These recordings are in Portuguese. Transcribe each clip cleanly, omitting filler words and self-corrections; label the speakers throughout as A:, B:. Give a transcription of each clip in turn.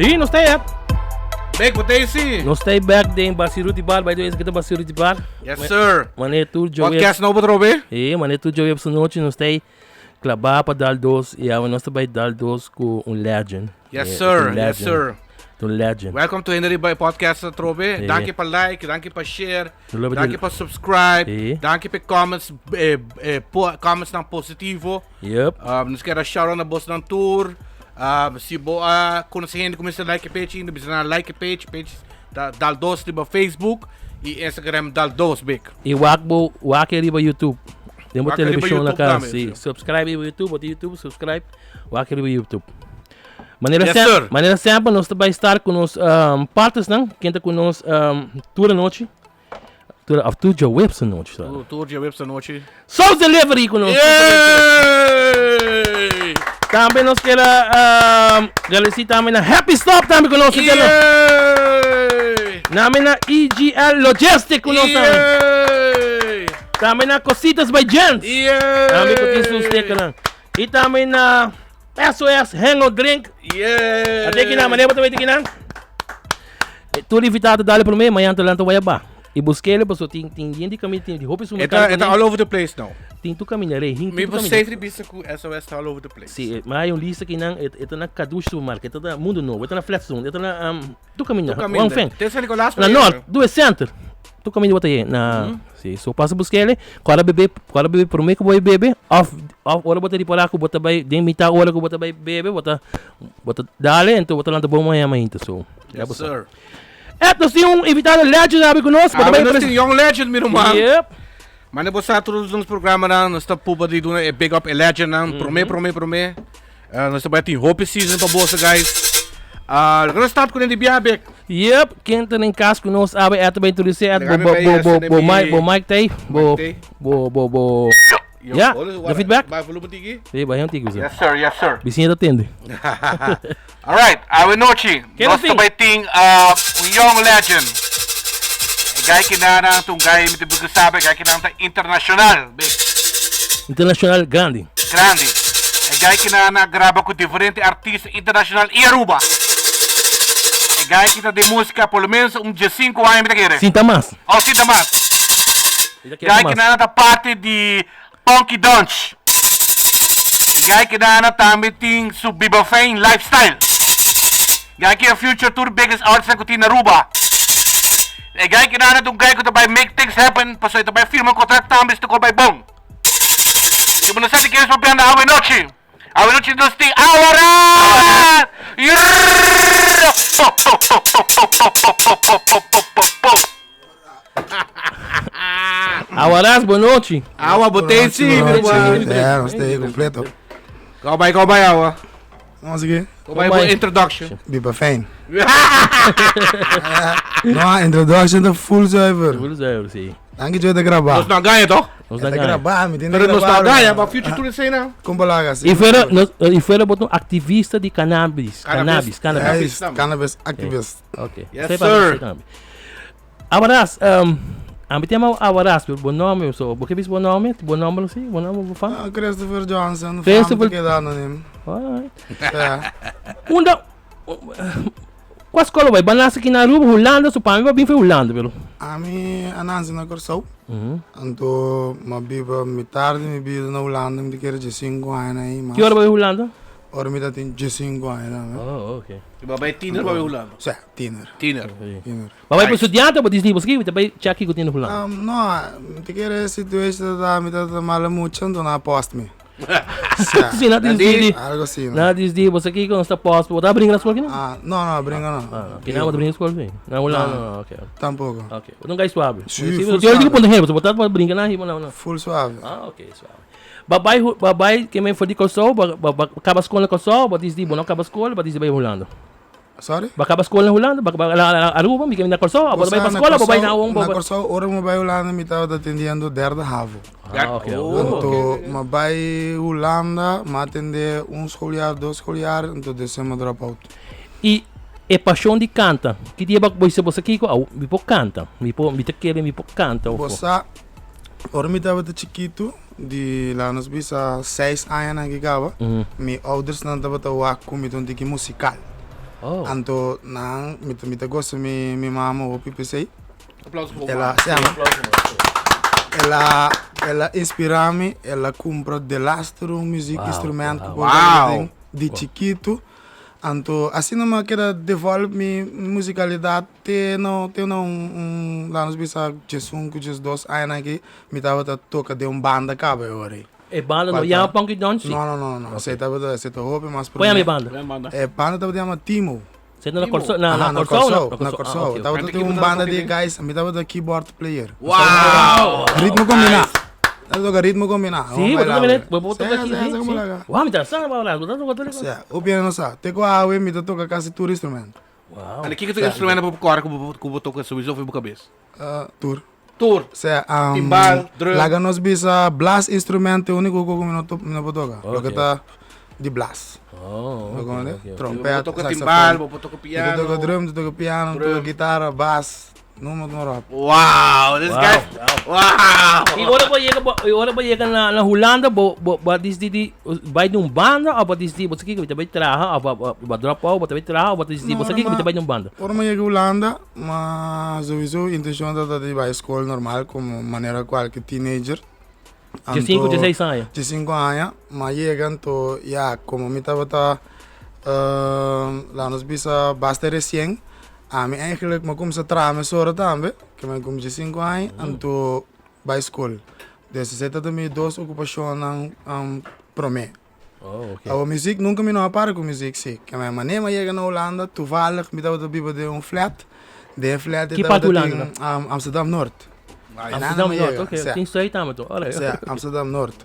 A: Sim, nós estamos
B: Back, what they see?
A: Nós estamos back em Basiruti Bar. By the way, kita Basiruti Bar.
B: Yes, sir.
A: Mané tu Diahuebs.
B: Podcast novo, Trobe?
A: Mané tu Diahuebs sa noite. Nós estamos clabar para Dal2. E nós estamos Dal2 com legend.
B: Yes, sir. Yes, sir.
A: Legend.
B: Welcome to Henry by Podcast, Trobe. Dank je per like, dank je per share, dank je per subscribe, dank je per comments, comments ng positivo.
A: Yep.
B: Nos quero shout out na boss ng tour. Se boa, quando você começa a like page, ainda precisa like page Dal2 riba Facebook e Instagram Dal2 Big.
A: E wak riba YouTube. Temos televisão na casa.
B: Sim.
A: Subscribe riba YouTube, bota YouTube, subscribe. Wak riba YouTube. Maneira sempre nós também estar com os partes não, quem está com nós tour a noite. Tour Diahuebs a noite.
B: Tour Diahuebs a noite.
A: Só delivery com nós. Também nós queremos agradecer também na Happy Stop também com nós. Também na EGL Logistic com nós. Também na Cositas by Gents. Também com isso você e também na SOS Hangout Drink. Até que na maneira também tem tu invitado dali para mim, amanhã talento vai aba. E busquei ele, pessoal, tem de caminho, tem de roupa isso.
B: It's all over the place now.
A: Tem tu caminhar aí,
B: me você sempre bisa com SOS all over the place.
A: Sim, mas um lista que não, é na caducho supermarket, é na mundo novo, é na flat zone, é na tu caminhar. One thing.
B: Tem São Nicolás
A: na norte, do center. Tu caminho bota aí na, sim, só passa buscar ele. Quando bebê por mim que vou beber, off hora bota de parar que bota vai, de mitad hora que bota vai beber, bota dale, então bota lá do bom manhã ainda, so.
B: Yes, sir.
A: Nós temos um invitado legend aqui conosco.
B: Nós temos young legend, meu irmão.
A: Yep.
B: Mas nós todos os programas, nós estamos para de big up a legend, promê. Nós estamos tem hope season para bolsa, guys. Nós estamos com ele de Biabek.
A: Yep, quem está em casa conosco, abre também tudo isso, bo Mike tem, bo yeah, the feedback?
B: Vai volume tigi?
A: Vai antigo,
B: Yes, sir.
A: Vizinha atende.
B: Alright, noite. Nós também tem young legend. Guy que nada, um guy me tipo sabe, guy que nada internacional, big.
A: Internacional grande.
B: Guy que nada grava com diferentes artistas internacional e Aruba. Guy que tá de música pelo menos 5 anos me quer.
A: Sinta mais.
B: Sinta mais. Guy que nada da parte de Punky Donch. Guy que nada também tem su Biba Fame lifestyle. Guy que é future tour biggest artist na kutina Aruba. Guy que nada guy que também make things happen, paso também firma contrato também se ko by bom. E você sabe que eles vão pegar a noite. A noite nós tem Awaras.
A: Awaras, boa noite.
B: Awa, botei sim, meu irmão.
C: Não sei, completo.
B: Calma aí, Awa.
C: Vamos aqui.
B: Calma aí, introduction.
C: Biba Fame. Não, introduction é full server.
A: Sim.
C: Anche eu de gravar.
B: Nós não ganha, toh?
A: Nós
C: de gravar, me tem de
B: Nós não
C: gravar.
B: ganha, mas future tour sei não.
C: Como balaga assim.
A: E foi botou ativista de cannabis. Cannabis
C: activist.
A: Ok.
B: Yes, sir.
A: Awaras, a tema Awaras, bom nome, so, porque bis bom nome assim, bom nome, vou falar.
C: Christopher Johnson,
A: Christopher
C: que dá no nome.
A: Qual escola vai? Banasa aqui na Aruba, Holanda, so para mim vai foi Holanda, pelo.
C: A mim, anansi na Corsou. Então, uma biba, me tarde, me biba na Holanda, me quer de 5 anos aí.
A: Que hora vai Holanda?
C: Ora me dá tem de 5 anos.
A: Oh, ok.
B: Babai tiner ba Holanda?
C: Sim, tiner.
A: Babai para estudante, para Disney, você que vai check aqui com Holanda?
C: Não, me quer situação da me dá mal muito, então na post me.
A: Sim, nada Disney.
C: Algo assim.
A: Nada Disney, você aqui com esta post, você tá brincando na escola aqui não?
C: Não, brinca não.
A: Que não, você brinca na escola aqui? Na Holanda, não, ok.
C: Tampouco.
A: Ok, não gai suave.
C: Sim,
A: full suave. Eu digo ponto você botar para brincar na rima não.
C: Full suave.
A: Ok, suave. Babai, que me foi de Kosovo, acaba a escola com Kosovo, mas Disney, não acaba a escola, mas Disney vai Holanda.
C: Sorry?
A: Acaba a escola na Holanda, Aruba, me quer na Kosovo, mas vai para a escola, babai na
C: Na Kosovo, ora me vai Holanda, me estava atendendo derde havo.
A: Ok.
C: Então, me vai Holanda, me atender schooljaar, 2 schooljaar, então descemos drop out.
A: E paixão de canta, que dia você aqui, me pode canta, me pode canta.
C: Você, ora me estava de chiquito, de lá nos bisa 6 anos que acaba, meus ouders não estavam a comer um musical. Anto nang mita gosto mi mama hopi PC.
B: Aplauso pro
C: Ela inspira-me, ela compra de lastro music instrumento de chiquito. Anto assim não quero devolver minha musicalidade tem lá nos bisa Jesus dos anos aqui me tava toca de banda cabo agora.
A: É banda não é Punky Donch?
C: Não. Você tava hopi mas
A: põe a minha banda.
C: Banda tava de Timo.
A: Você tá na Corso?
C: Na Corso. Tava de banda de guys, me tava de keyboard player.
B: Uau!
C: Ritmo combinar. Toca ritmo combinar.
A: Sim, vou tocar aqui. Uau, me interessante,
C: o piano não sabe. Tem que eu me toca quase todo instrumento.
B: Uau. O que é o instrumento para o corpo que eu toco sobre a cabeça?
C: Tour.
B: Timbal, drum.
C: Laga nos bisa blast instrumento único que eu não toca. Porque tá de blast. Trompete,
B: toca timbal, toca piano.
C: Toca drum, toca piano, toca guitarra, bass. Não.
B: Wow, this guy. Wow.
A: E ora ba chega na Holanda, ba disdi vai num banda ou ba disdi você que vai trabalhar, ou ba drop out, ba trabalhar, ou ba disdi você que vai num banda.
C: Ora ma chega Holanda, mas sowieso intenção da de vai escola normal como maneira qualquer teenager.
A: De 5, 16 anos.
C: De 5 anos, mas chegam to como me tava lá nos bisa basta recém. Eigenlijk maar kom ze tramen zorgen tambe, que me kom de 5 anos, anto bij school. Dus ze zetten me 2 ocupações pro me. A muziek nunca me não para com muziek sim. Que me maneira mas chega na Holanda, toevallig me tava biba de flat. De flat
A: que parte Holanda?
C: Amsterdam Noord.
A: Amsterdam Noord, oké. Tem isso aí também, tô. Olha.
C: Amsterdam Noord.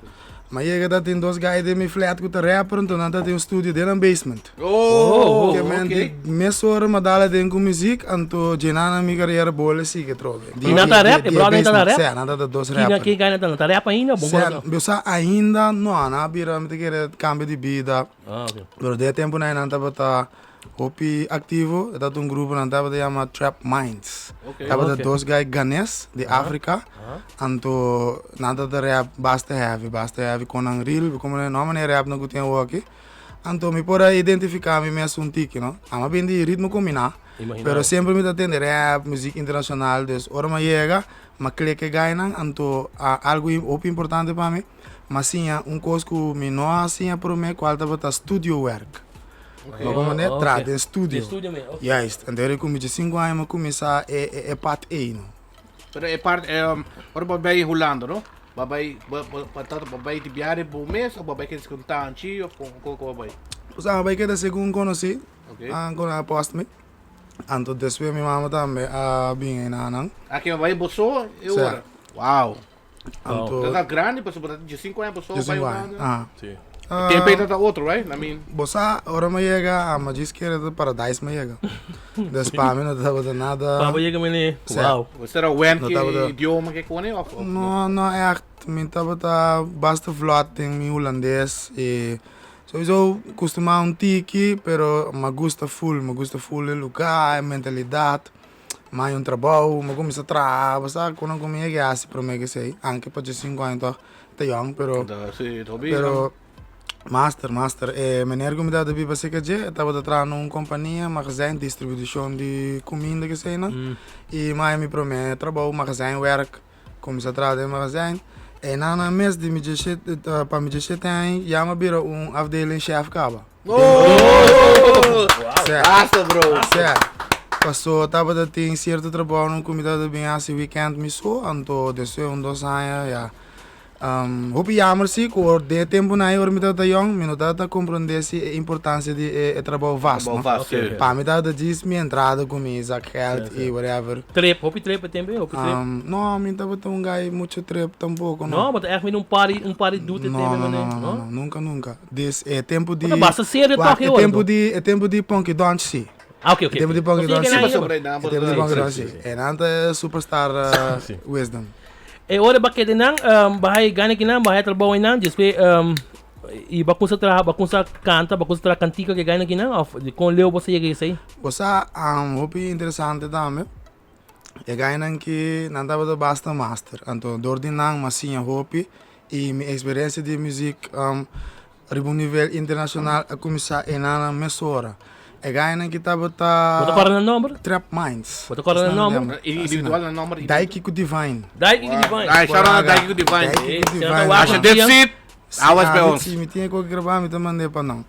C: Maar je dat in dos guys die me flat com rapper en toen dat in studio deel een basement. Que men die mes horen maar dalen den com muziek en toen jenana mi carreira bola sigue trove.
A: Die nata rap, bro, nata rap.
C: Sim, nata dos rapper.
A: Quem ganha nata rap ainda, bom
C: gosto. Bisa ainda não, na bira me querer cambio de vida.
A: Ok.
C: Pero de tempo na nanta bata hopi activo, dat um grupo nanta bata chama Trap Minds. Tava de dos guys ganes de África. Anto nada de rap basta heavy com ang real como não maneira rap não que tem aqui. Anto me pode identificar me mesmo tique, não? Ama bem de ritmo combinar. Pero sempre me atende rap, música internacional, dus ora ma chega, ma clique ganha, anto algo importante para mim, mas sim coisa que me não assim para mim qual tá studio work. Como né trade em studio. Juist, en daar kom je 5 anos maar começar part 1.
B: Pero é parte ora babay em Holanda, no? Babay de biare por mês ou babay que descontar anti ou com babay?
C: Usa babay que da segundo conheci, quando aposto me. Anto después mi mamá também bem em anang.
B: Aqui babay boso e ora. Wow.
C: Anto
B: tá grande, mas de 5 anos boso babay Holanda.
A: Sim.
B: Tem peito tá outro, right? I mean,
C: bosa ora me chega, mas diz que era do paradise me chega. Despa me não tava nada.
A: Papa chega me wow.
B: Você era o que idioma que conhece ou?
C: Não echt. Me tava basta vlot em mi holandês e sowieso costuma tiki, pero me gusta full o lugar, a mentalidade. Mas trabalho, me começa a trabalhar, sabe? Quando eu me chega assim para mim que sei, anche para 5 anos tá young, pero Master, meneer kom dat bij Basikaje, dat we dat aan een compagnie, magazijn, distributie de comida que sei, e mais me promete trabalho, magazijn werk, kom ze traden magazijn. En na een mes die met je shit, pa met je shit tem, ja maar bira afdeling chef kaba.
B: Master bro.
C: Passou, tava dat tem certo trabalho, não comida de bem assim weekend me so, anto desceu 2 anos, ja. Hopi jammer zie ik hoor, de tempo na hoor met dat jong, me nota compreender a importância de trabalho vasto. Para me dar diz minha entrada com zak geld e whatever.
A: Trip, hopi trip também, hopi trip.
C: Não, me tava tão gai muito trip tampouco.
A: Não, mas é echt um party do te
C: também, não, nunca. Des é tempo de.
A: Basta sério toque
C: é tempo de Punky Donch sim.
A: Ok.
C: Tempo de Punky Donch.
B: Tempo
C: de Punky Donch. É nada superstar wisdom.
A: E ora bakit nang bahay gani kinang bahay trabaho nang dispe e bakunsa canta bakunsa cantica que gani kinang com leo você chega isso aí.
C: Você hopi interessante também. E gani que nada basta master. Então dordinang masinha hopi e minha experiência de música nível internacional a começar em ana mesora. Gaya kita
A: Bota agora no número?
C: Trap Minds.
A: Bota agora no número?
B: Individual na number.
C: Daiki ku Divine.
A: Daiki Divine.
B: Ay, shout out Daiki ku Divine. Als je dit ziet, hij was bij ons.
C: Sim, tinha que gravar, me mandei para não.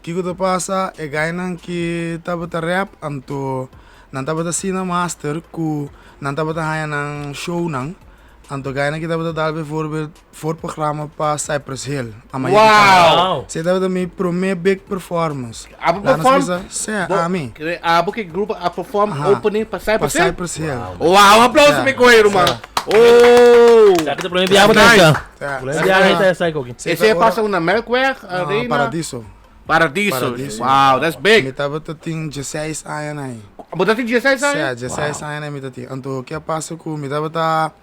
C: Kiko to passa, gaya que tabata rap, anto tabata sina master ku tabata haya nang show nang. Anto gaya kita bata dal bijvoorbeeld voor programma pa Cypress Hill.
B: Wow!
C: Ze hebben mijn premier big performance.
B: Abo perform?
C: Ami.
B: Abo que grupo a perform opening pa Cypress Hill?
C: Wow,
B: aplauso me coelho, mano. Oh!
A: Sabe que o problema é nice.
B: Esse é passa na Melkweg Arena?
C: Paradiso.
B: Wow, that's big.
C: Me tava ting EdjeSaus aí.
B: Mas dat is EdjeSaus aí?
C: Sim, EdjeSaus aí me ting. Anto que passa com me tava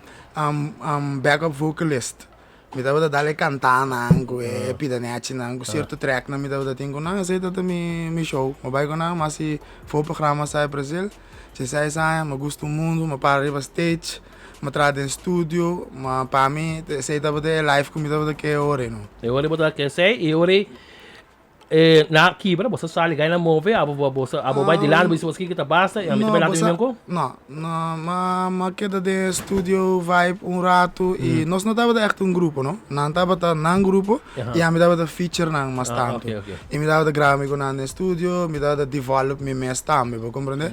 C: backup vocalist. Me tava dale cantar nango pidanet nango certo track na me tava ting na aceita mi show. Mas vai gona mas se for programa sai Brasil. EdjeSaus aí, me gusta o mundo, me para riba stage. Me trade em studio, mas para mim sei tava de live com me tava de que hora não.
A: Eu olhei botar que sei e olhei na kibra, você sai ganha na move, abo vai de lá, você kita basta, e a mim também lá tem mesmo.
C: Não, mas queda de studio vibe rato e nós não tava echt grupo, não? Não tava nang grupo e a mim tava feature nang mas tanto. E me tava gravar com nang studio, me tava develop me mes tambe, compreende?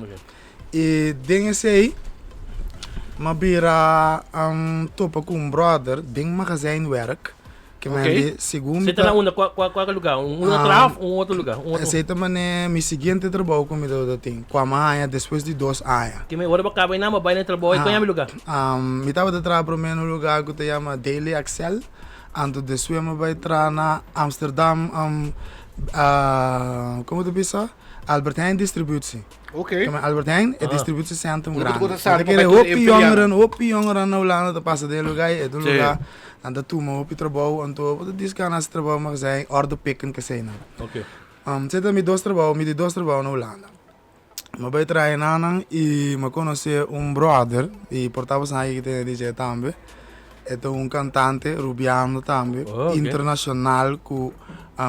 C: E ding sei maar bira topa com brother ding magazijn werk que me segundo
A: você tá na uma qual lugar atrás outro lugar
C: aceita mané mi seguinte trabalho com me do tem com a mãe depois de 2 anos
A: que me agora acaba na mas vai no trabalho e conhece lugar
C: me tava de trabalho no lugar que se chama Daily Excel anto de suema vai tra na Amsterdam como tu pensa Albert Heijn distributie.
B: Oké.
C: Albert Heijn het distributiecentrum grande. Hopi jongeren nou landen te passen de lugar e do lugar en dat toe hopi trabalho en toe wat dis kan as trabalho mag zijn order picken que sei na.
A: Oké.
C: Zeta mi dos trabalho nou landen. Maar bij trainando e me conheci brother e portava sai que tem DJ tambe. É cantante rubiano tambe internacional que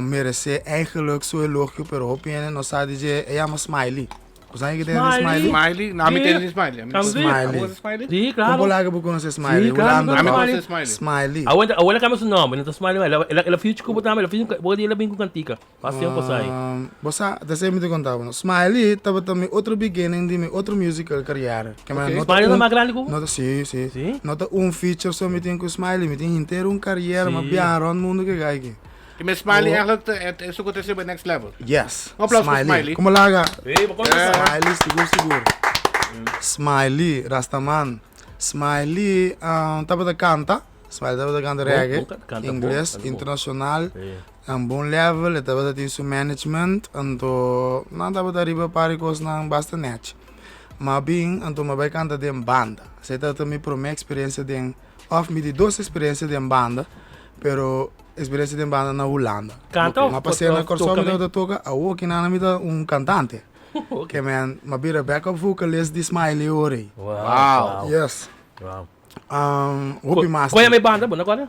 C: merece eigenlijk zo elogio pero hopiene no sa DJ llama Smiley. Sabe que tem Smiley?
B: Smiley? Não, me tem Smiley.
C: Smiley.
A: Sim, claro.
C: Como lá que você conhece Smiley?
A: Sim, claro.
C: Smiley.
A: Agora que o nome, não tá Smiley, ela fez de como também, ela fez pode ela bem com cantica. Passei um passai.
C: Você, deixa eu me contar, Smiley tava também outro beginning de outro musical carreira. Que
A: Smiley não é mais grande como?
C: Nota sim. Nota feature só me tem com Smiley, me tem inteiro carreira, mas biaron mundo que gai aqui.
B: Que met Smiley eigenlijk is ook het bij next level.
C: Yes.
B: Applaus voor Smiley.
C: Como laga?
A: Smiley,
C: seguro. Smiley, Rastaman. Smiley, tava da canta. Smiley tava da canta reggae. Inglês, internacional. Bom level, tava da seu management. Então, não tava da riba para coisas não basta net. Mas bem, então, mas vai cantar de banda. Você tá também por minha experiência de me de 2 experiências de banda, pero experiência de banda na Holanda.
A: Canta?
C: Mas passei na corção da toca, aqui na vida canante. Que man, mas vira backup vocalist de Smiley ore.
B: Wow.
C: Yes.
A: Wow.
C: Hopi master.
A: Qual é a minha banda, bom agora?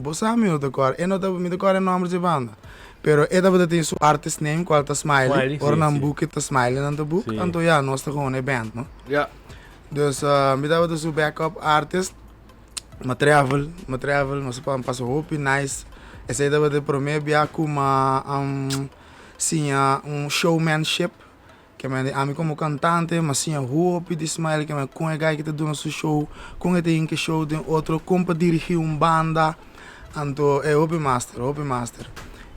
C: Você me decora, eu não tava me decora o nome de banda. Pero eu tava tem seu artist name qual tá Smiley. Or na book tá Smiley na book. Então ja, nós tá gewoon band, no?
B: Ja.
C: Dus me tava de seu backup artist. Ma travel, mas passa hopi nice. Essa ideia de prometer como sim showmanship, que me como cantante, mas sim hopi de Smiley que me com a guy que tá dando seu show, com a tem que show de outro, como dirigir banda, então é hopi master.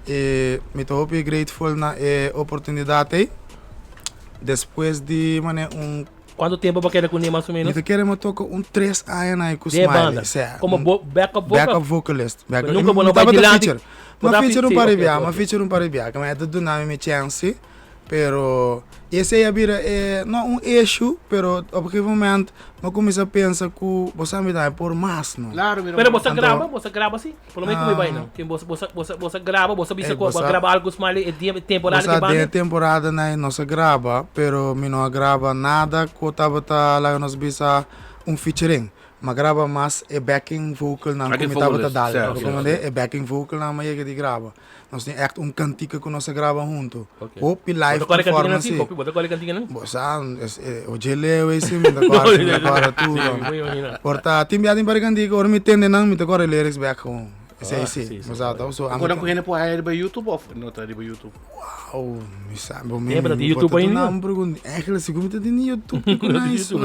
C: E me tô hopi grateful na oportunidade. Depois de
A: Quanto tempo para querer com ele mais ou menos?
C: Eu quero tocar 3 anos com Smiley.
A: Como
C: backup vocalist.
A: Nunca vou levar de lado.
C: Mas feature um paribia. Como é tudo na minha chance. Pero esse é não issue, pero a qualquer momento eu começo a pensar que você me dá por mais, não?
B: Claro,
A: pero você grava assim? Pelo menos como vai não? Que você grava, você bisa grava algo Smiley é temporada que banda?
C: É temporada não se grava, pero me não grava nada que tava lá nós bisa featuring. Mas grava mais backing vocal na como tava dal. É backing vocal na mas que grava. nós tem echt cantica que nós grava junto.
A: Okay.
C: Hopi live
A: Bota
C: performance.
A: Bota qual é cantiga não?
C: Bosa, o geleu esse me decora tudo. Porta, timbiado para cantiga, ora me tende não me decora lyrics back home. Sim. Mas so
B: agora com ele por aí para YouTube ou não tá para YouTube?
C: Wow, me sabe, me.
A: É para YouTube ainda?
C: Não, pergunta. É que se como tá de YouTube, não isso.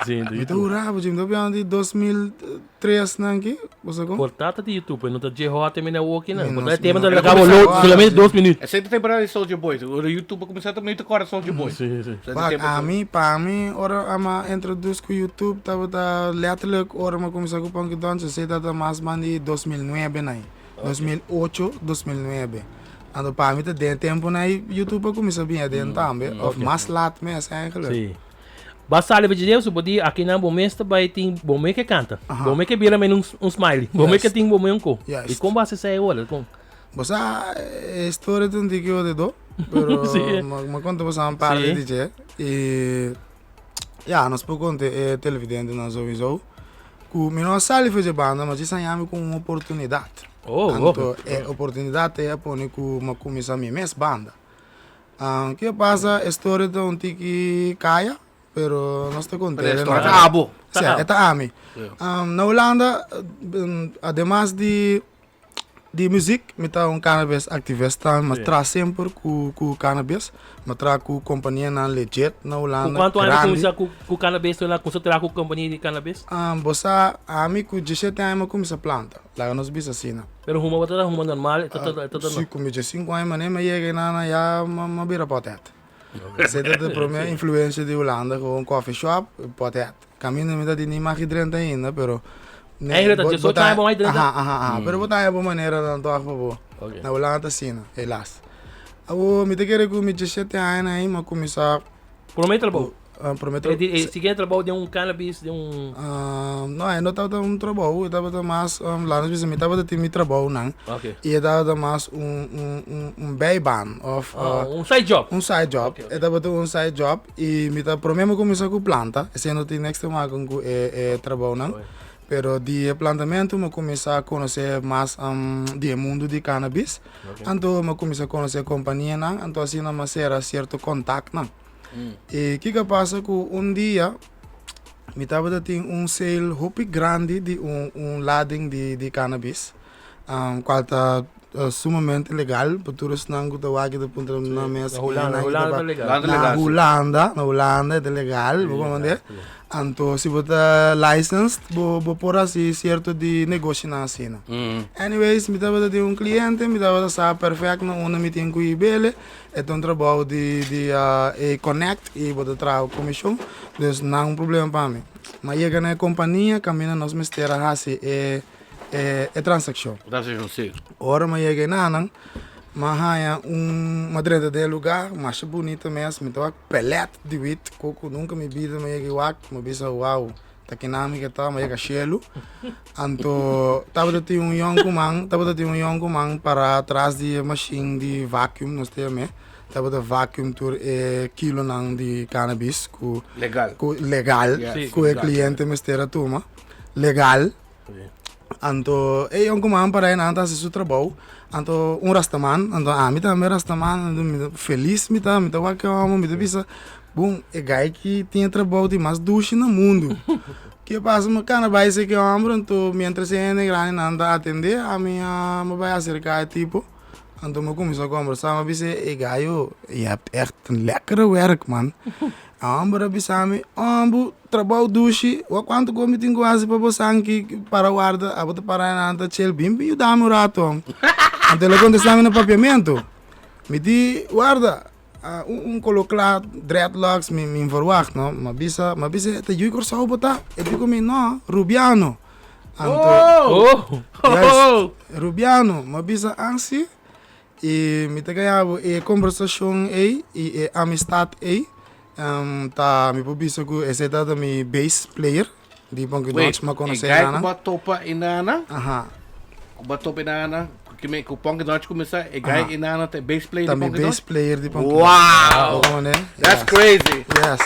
A: Sim, do
C: YouTube. Então, bravo, Jim, do piano de 2003 não aqui, você como?
A: Portata de YouTube, não tá de rota termina o aqui não.
C: Não,
A: É tema da
C: não.
A: acabou solamente 2 minutos.
B: É sempre temporada de Soulja Boy. O YouTube começar também a tocar Soulja Boy.
A: Sim.
C: Para mim, ora ama introduz com YouTube, tava letterlijk ora ma começar com Punky Donch, sei data mais mani 2009 né. 2008, 2009. Ando para mim tem tempo na YouTube começa bem dentro também, of mais lat mesmo eigenlijk.
A: Sim. Basta ali de Deus, pode aqui na momento vai ter bombe que canta, bombe que vira menos smiley, bombe que tem bombe um co. E como você sai olha com?
C: Você história de onde que eu do, pero me conta você uma parte de DJ e nós por conta televidente nós ouvimos que me não sale fazer banda, mas isso aí com uma oportunidade. Então, oportunidade é para que eu comece a minha banda. Que passa a história de onde que caia, pero nós te contamos.
B: História acabou.
C: Sim, é ami. Na Holanda, además de música, me tá cannabis ativista, mas traz sempre com cannabis, mas traz com companhia na legit na Holanda.
A: Quanto anos começa com cannabis, lá com com companhia de cannabis?
C: Você ami com 17 anos começa a planta, lá nós bisa assim.
A: Pero uma outra uma normal,
C: sim, com 5 anos, mas chega na já uma beira potete. Você tem a primeira influência de Holanda com coffee shop, potete. Caminho me dá de nem mais de 30 ainda, pero
A: botar é bom aí dentro.
C: Pero botar é boa maneira não tô a favor. Na Holanda assim, elas. Eu me quero que me 17 anos aí, mas começar.
A: Prometo bom.
C: Prometo.
A: Seguinte trabalho de cannabis, de
C: não estava trabalho, eu estava mais lá nos me estava de trabalho não. E eu estava mais beiban of
A: side job.
C: Side job. Eu estava side job e me estava prometo começar com planta. Esse não tem next time com trabalho não. Pero de plantamento eu comecei a conhecer mais do mundo de cannabis. Então eu comecei a conhecer a companhia não. Então assim não mas era certo contato não. E o que passa que dia me estava a ter sale hopi grande de lading de cannabis, qual está sumamente legal, para todos não que aqui da ponta na mesa. Na Holanda é legal, vamos ver. Então se você licensed, vou pôr assim certo de negócio na cena. Anyways, me estava a ter cliente, me estava a saber perfeito, não me tem que ir bem. Então trabalho de connect e vou trazer a comissão, então não é problema para mim. Mas chega na companhia, caminha nós mistera assim transação.
B: Sim.
C: Ora mas chega na mas há madrena de lugar, mas bonita mesmo, me toca pellet de wheat, coco nunca me vida, mas chega wak, me bisa uau. Tá que não me tá, mas é chelo. Então, tava de ter young man para trás de machine de vacuum, nós temos. Tava de vacuum tour quilo não de cannabis,
B: legal,
C: com o cliente me estera toma, legal. Então, young man para aí anda se trabalho. Então, rastaman, então me também rastaman, feliz me tá que amo, me bisa. Bom, é gai que tinha trabalho de mais duche no mundo. Que passa uma cana vai ser que eu amo, então mientras ele grande anda atender a minha vai acercar tipo, então eu comecei a conversar, mas bisa é gai eu heb echt een lekkere werk man. Ambra bisa me, trabalho duche, o quanto como tem quase para você aqui para guarda, a botar para nada chel bimbi e dá meu rato. Então ele contestava no papiamento, me di guarda. Colocar dreadlocks me verwacht, no? Mas bisa te juicor só botar, e digo me no, Rubiano. Rubiano, mas bisa ansi, e me te ganhava conversação aí, e amistad aí, tá me pobisa que esse dado me bass player, de Punky Donch, mas conhecer
B: nana. Wait, batopa inana? Batopa inana. Que o Punky Donch começar é guy inana te bass player de Punky Donch.
C: Bass player de Punky
B: Donch. Wow, that's crazy.
C: Yes.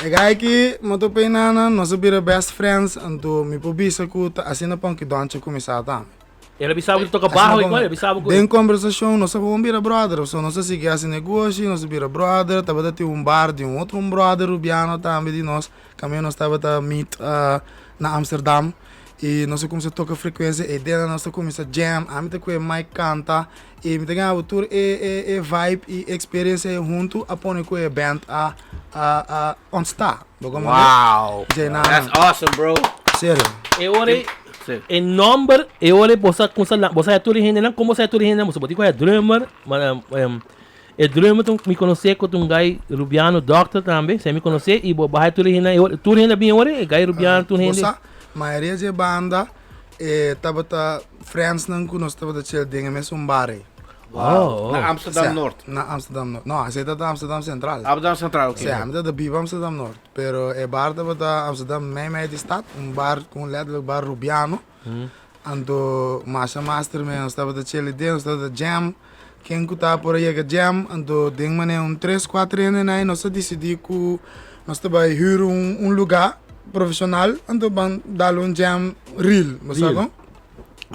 C: É guy que batopa inana nós vira best friends, então me pobisa que assim na Punky Donch começar tá.
A: Ele sabe que toca barro igual, ele sabe que...
C: Tem conversação, nós vamos virar brother, so nós se quer negócio, nós vira brother, tava ter bar de outro brother rubiano também de nós, caminho nós tava meet na Amsterdam, e nós começamos a tocar frequência, e dentro nós começamos a jam, a mim com o Mike canta, e me ganhava o tour, e vibe, e experiência junto, a pôr com a band a ontstaan.
B: Wow, that's awesome, bro.
C: Sério.
A: E number, você é tudo ainda, como você é tudo ainda, você pode é drummer, mas é drummer, me conhece com um guy rubiano, doctor também, você me conhece, e vai tudo ainda bem, é guy rubiano, tudo ainda.
C: A maioria de banda, tava friends não nós tava chill dinga mesmo bar.
B: Wow. Na Amsterdam Norte.
C: Na Amsterdam Norte. Não, essa é da Amsterdam Central.
B: Amsterdam Central, ok.
C: Sim, é da Biba Amsterdam Norte. Pero é bar da Amsterdam meio de estado, bar com letterlijk bar rubiano. Ando master me estava da chill dinga, estava da jam. Quem que tá por aí que jam, ando ding mané 3-4 anos aí, nós decidi que nós tava hyr lugar profissional, ando dar jam real, sabe?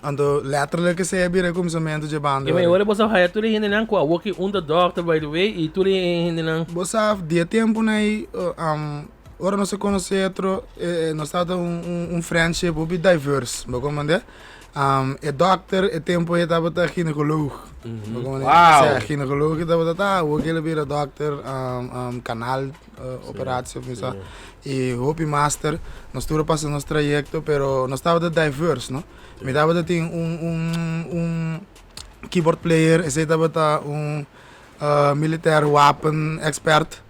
C: Ando letterlijk se bira começamento de banda.
A: E mas agora você vai tudo ainda não com a work under doctor by the way e tudo ainda não.
C: Você dia tempo aí ora nós conhecemos nós tava friendship bem diverse, como é? É doctor, é tempo é tava ginecologo.
B: Wow.
C: Ginecologo tava tá, o que ele vira doctor, canal operação isso. E hope master, nós tudo passa nosso trajeto, pero nós tava diverse, não? Me dava tem keyboard player, esse tava militar weapon expert.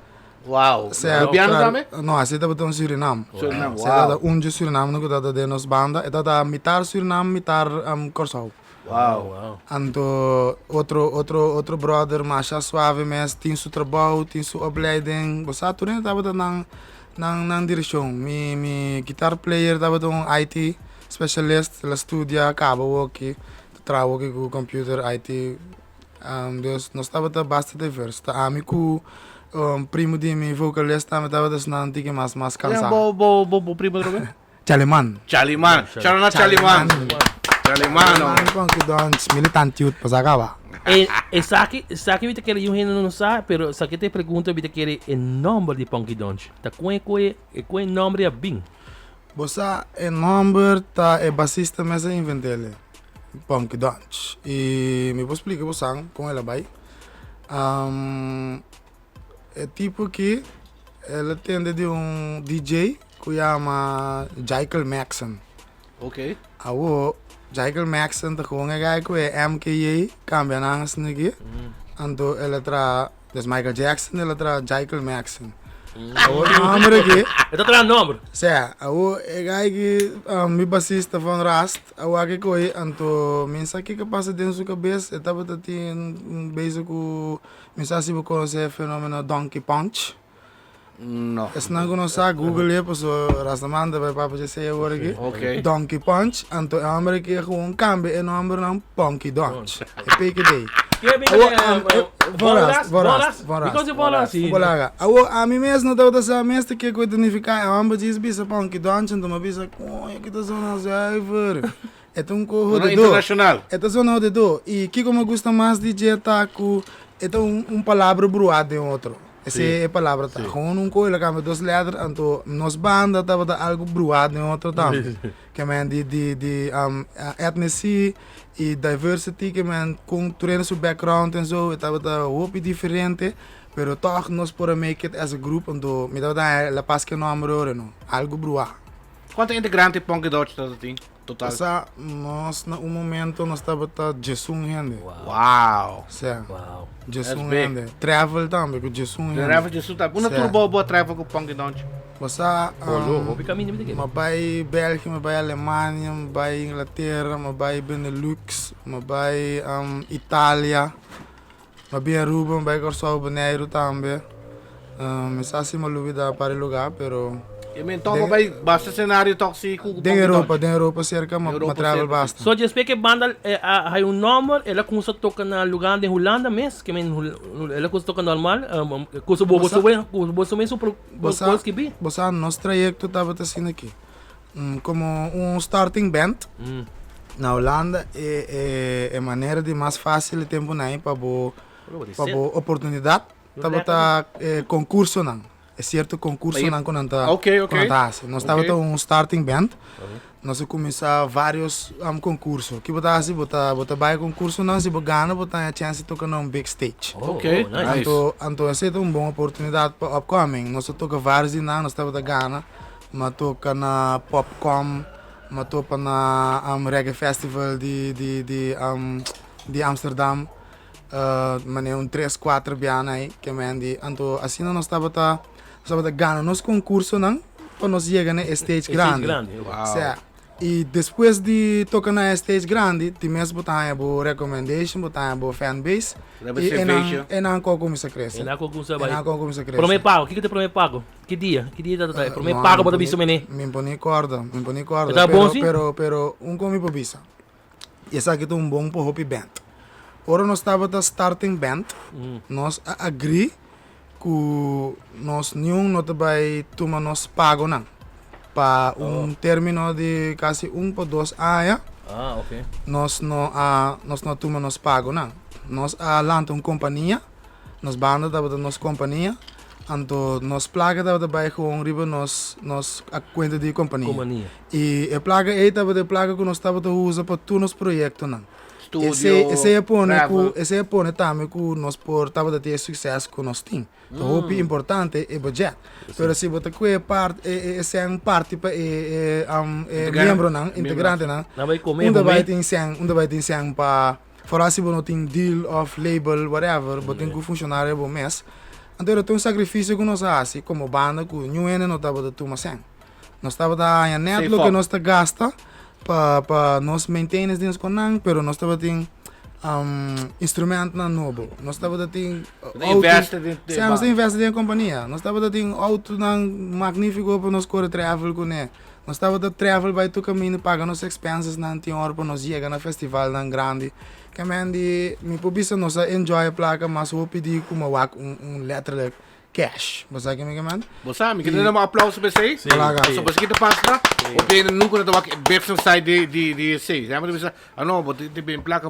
B: Wow. Rubiano também?
C: Não, esse tava Suriname.
B: Suriname,
C: wow. Esse tava de Suriname, não que de nos banda, e tava mitar Suriname, mitar Corsau.
B: Wow.
C: Anto outro brother, mais suave, mas tem seu trabalho, tem sua opleiding, você tudo tava na direção. Mi guitar player tava IT specialist, ela estudia, acaba aqui, trabalha com computer, IT, dus nós estava bastante diverso. Amigo, primo de mim, vocalista, também estava desnando que mais cansado.
B: Bo primo também?
C: Chaliman.
B: Shout out Chaliman.
C: Punky Donch, militante youth, para acaba.
A: E sabe que quer eu ainda não sabe, pero sabe te pergunta que quer o nome de Punky Donch. Tá com o nome é bem.
C: Você é nome tá é bassista mas eu inventei ele, Punky Donch. E me vou explicar você como ele vai. É tipo que ele atende de DJ que chama Michael Maxon.
B: Ok.
C: Michael Maxon tá com um guy que é MKA, cambia na aqui. Então ele tra, Michael Jackson, ele tra Michael Maxon. O nome aqui.
A: Eu tô trazendo nome.
C: Sim, o guy que me bassista von Rast, o aqui coi, então mensa que passa dentro da sua cabeça, eu tava tendo beijo com mensa se você conhece o fenômeno Donkey Punch.
B: Não.
C: Se não conhece, Google aí, pessoa Rastamanda vai para você sei agora aqui.
B: Ok.
C: Donkey Punch, então o nome aqui é um cambio, é o nome não Punky Donch. É pique daí. Voras.
A: Because Voras.
C: Bolaga. A mim mesmo não dá essa mestra que eu identificar, eu amo diz bisa Punky Donch, então me bisa, oi, que tá zona zaiver. É tão corro de
B: internacional.
C: É tão zona de do. E que como gosta mais de DJ com é palavra bruada de outro. Essa é a palavra, tá? Com coisa, cambia duas letras, então nos banda tava algo bruado em outro também. Que man de ethnicity e diversity, que man com treino seu background e so, tava muito diferente, pero toch nós por make it as a group, então me tava la paz que número não, algo bruado.
B: Quantos integrantes Punky Donch tem? Total.
C: Nós no momento nós tava Jesus gente.
B: Wow.
C: Sim.
A: Wow.
C: Jesus gente. Travel também com Jesus gente.
B: Travel Jesus tá. Uma turbo boa travel com Punky Donch.
C: Você
A: Houve caminho de
C: mas vai Bélgica, mas vai Alemanha, mas vai Inglaterra, mas vai Benelux, mas vai Itália, mas vai Aruba, mas vai Corsau Beneiro também. Mas assim uma luvida para o lugar, pero
B: então vai basta cenário tóxico.
C: Den Europa cerca, mas travel basta.
A: So just que banda hay um nome, ela começa a tocar na lugar de Holanda mesmo, que ela começa a tocar normal, coisa boa mesmo pro que bi.
C: Você nosso trajeto estava assim aqui, como starting band, Na Holanda é maneira de mais fácil tempo naí para bo oportunidade tá botar concurso não. É certo concurso não quando tá.
B: Ok.
C: Nós estava um starting band. Nós começar vários concursos. Que botar assim, botar vai concurso não se ganha, botar a chance de tocar num big stage.
B: Nice.
C: Então essa é uma boa oportunidade para upcoming. Nós toca vários e não, nós estava da Ghana, mas toca na Popcom, mas toca na reggae festival de Amsterdam. Mané 3-4 biana aí que mendi. Então assim nós estava da Ghana nos concurso não, para nós chegar na stage grande. E depois de tocar na stage grande, tem mesmo botar a recommendation, botar a fanbase. E não começa a crescer.
A: começa a crescer. Promete pago, o que te promete pago? Que dia tá? Promete pago para bicho mené.
C: Me poni corda.
A: Tá bom sim?
C: Pero comi para bisa. E essa aqui é um bom para hobby band. Ora nós estava da starting band, nós agree que nós não vai tomar nós pago não. Para término de quase 1 para 2 anos.
A: Ok.
C: Nós não tomamos nos pago não. Nós lançamos uma companhia, nós banda da nossa companhia, então nós plaga da vai com riba nós a conta de companhia. E a plaga é da plaga que nós estava usa para todos os projetos não. Esse é pone também que nós por tava ter sucesso que nós tem. Então o importante é budget. Pero se botar que parte esse é parte para membro não, integrante não. Onde vai ter sem para fora se não tem deal of label whatever, botem que funcionário bom mês. Então tem um sacrifício que nós fazemos como banda que não não tava da turma sem. Nós tava da net lo que nós tá gasta para nós maintenance dins com não, pero nós tava tem instrumento na novo. Nós estava tem nós investe em companhia. Nós estava tem auto na magnífico para nós correr travel com né. Nós estava da travel vai tu caminho paga nos expenses na tem hora para nós chegar na festival na grande. Que mendi me pobisa nós enjoy a placa mas vou pedir como letterlijk cash. Você que me comanda?
B: Você me quer dar um aplauso para vocês? Sim. Só para que te passa. O bem nunca não vai back side de seis. Já me disse, não, bote bem placa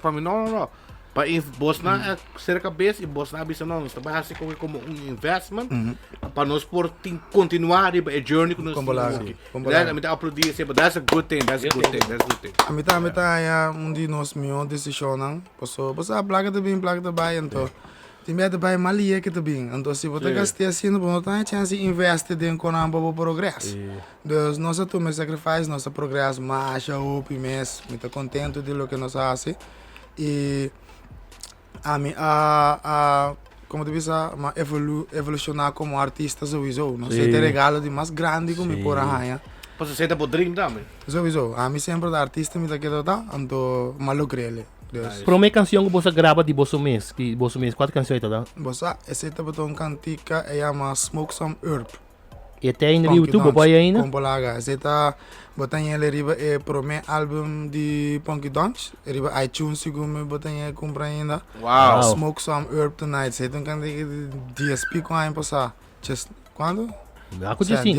B: para mim. Não. Para boss na ser cabeça e boss na bisa não. Está bem assim como investment para nós por continuar a journey que nós temos. Daí me dá aplaudir sempre. That's a good thing. A
C: mim tá de nós minha decisão não. Você a placa também então. Tem medo vai malia que também. Então se você gastar assim, não tem chance de investir em com um bom progresso. Então nós tomamos sacrifício, nosso progresso mais up mês, muito contente de lo que nós fazemos. E como tu disse, evolucionar como artista sowieso. Não sei te regalo de mais grande como por a
B: Você está por dream também.
C: Sowieso. A mim sempre da artista me dá que dá, então maluco ele.
A: Para uma canção que você grava de vosso mês, quatro canções tá?
C: Você essa tá botou cantica é chama Smoke Some Herb.
A: E tem no YouTube boy ainda?
C: Compolaga, essa tá botando ele riba é pro meu álbum de Punky Donch, riba iTunes segundo botando ele compra ainda.
B: Wow.
C: Smoke Some Herb Tonight, você tem cantica de DSP com a passar. Just quando?
A: Ako de 5.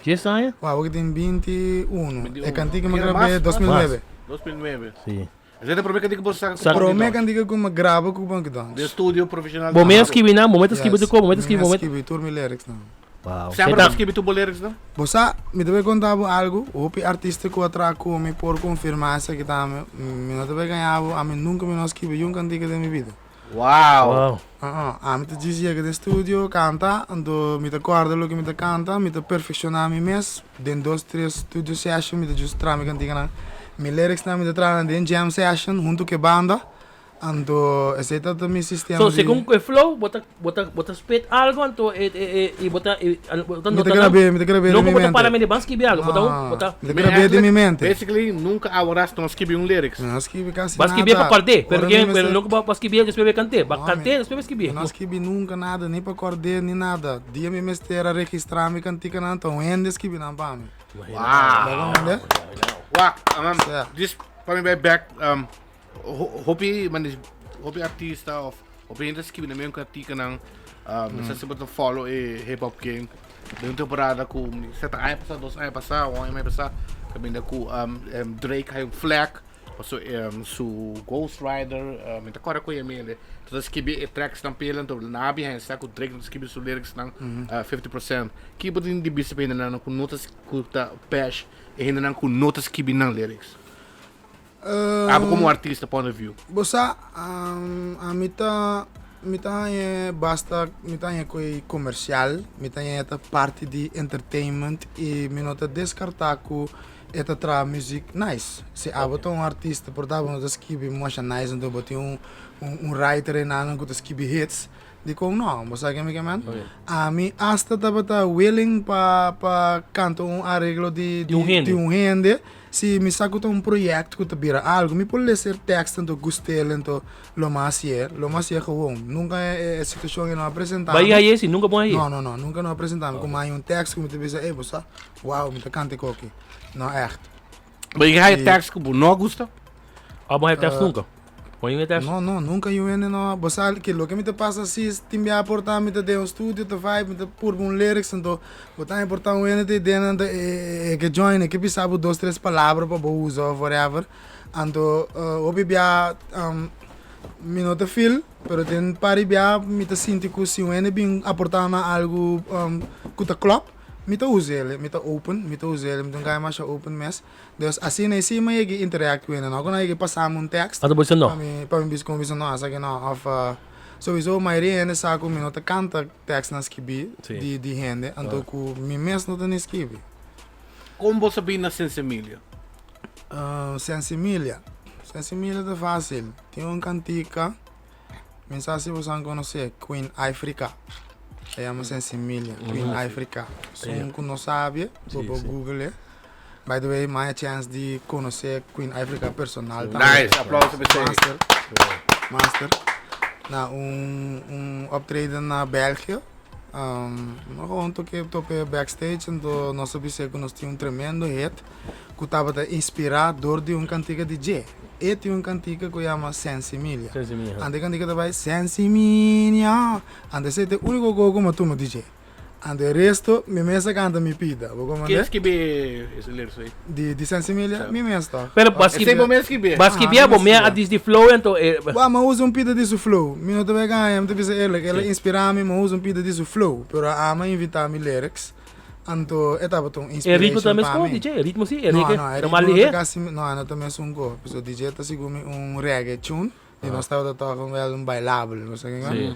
A: 10 anos?
C: Wow, eu tenho 21. É cantica que eu gravei 2009.
B: 2009.
A: Sim.
B: Você tem problema que você
C: Pro me kan diga como grava com o Punky Donch.
B: De estúdio profissional.
A: Momentos que vi não, momentos que vi
C: turmi lyrics não.
A: Wow.
B: Sempre que vi tu lyrics não?
C: Você me deve contar algo, o artista que atraco me por confirmar essa que tá me não deve ganhar, a mim nunca me nós que vi um cantiga de minha vida.
B: Wow.
C: A mim te dizia que de estúdio canta, ando me te acorda lo que me te canta, me te perfeccionar mi mes, den 2-3 studio session me te just tra me cantiga na. Mi lyrics na me te tra na jam session junto que banda. Ando, esse é todo meu sistema.
A: So, segundo o flow, bota spit algo, então e bota
C: me te gravei de minha mente.
A: Não para mim de banski algo, bota.
C: Me te gravei de minha mente.
B: Basically, nunca Awaras não escrevi um lyrics.
C: Não escrevi quase
A: nada. Basque para acordar, pero nunca para escrever después cantar, para cantar después escrever.
C: Não escrevi nunca nada, nem para acordar nem nada. Dia me mestera registrar me cantica não, então ainda escrevi não para mim.
B: Wow. This para mim back hopi artista of hopi ainda escrevi na minha cantica não. Nessa se bota follow hip hop game. Tem temporada com 7 anos passado, 2 anos passado, 1 ano passado, também com Drake hay um Fleck, also su Ghost Rider, então agora com ele, então escrevi tracks não pela, então na behind está com Drake, escrevi su lyrics não 50%. Que pode de bisa ainda não com notas curta patch, e ainda não com notas que não lyrics. Como artista point of view.
C: Bossa, a mita é basta, mita é coi comercial, mita é esta parte de entertainment e minota descartar com esta tra music nice. Se a botar artista portável no escrever mocha nice, então botar writer na não que escrever hits, digo não, bossa que me queman. A mim hasta tá willing pa canto arreglo de rende. Se me saco projeto que vira algo, me pode ser texto então gostei então lo mais é gewoon. Nunca é situação que não apresentar.
A: Vai aí esse, nunca põe aí.
C: Não, nunca não apresentamos. Como há texto que me te diz, bossa, uau, me te cante coque. Não é echt.
B: Mas há texto que não gosta?
A: Põe texto nunca. Põe texto.
C: Não, nunca eu não. Bossa, que lo que me te passa se te aportar me te de estúdio, te vai, me te pôr lyrics, então botar importar te dentro que join, que pensava 2, 3 palavras para usar whatever. Então, obibia me não te feel, pero tem pari bia me te sinto que se eu bem aportar algo que te klop. Me te usa ele, me te open, me te usa ele, me te mais open mess. Dus assim nem se me que interact com ele, não quando ele passamos text.
A: Ato bolsa não.
C: Para mim bis com isso não, asa que não of sowieso maioria ainda sabe como não te canta text nas escrevi de rende, então com me mes não tem escrevi.
B: Como você vê na Sensimilha?
C: Sensimilha é fácil. Tem cantica, mensagem se você não conhece, Queen Africa. Chama Sensimilha, Queen Africa. Se não sabe, vou Google. By the way, my chance de conhecer Queen Africa personal.
B: Nice, aplausos para você.
C: Master. Na optreden na België. Gewoon toquei backstage en nós sabíamos que nós tínhamos tremendo hit que estava inspirado door de cantiga DJ. E tinha cantiga que chama Sensimilha. Ande cantiga também Sensimilha. Ande se te único gogo mas tu me DJ. Ande resto me mesa canta me pida.
B: Que escrever esse lyrics aí?
C: De Sensimilha me mesa.
A: Pero basquibia bom me a de flow então
C: mas usa pida de flow. Me não te vai ganhar, me te pensa ela inspira-me, mas usa pida de flow. Pero ama invitar me lyrics. Anto etapa tong inspiration.
A: Ritmo também sco DJ, ritmo sim,
C: não também sou go. So DJ tá seguro reggae tune, e nós tava tocando bailável, não sei quem.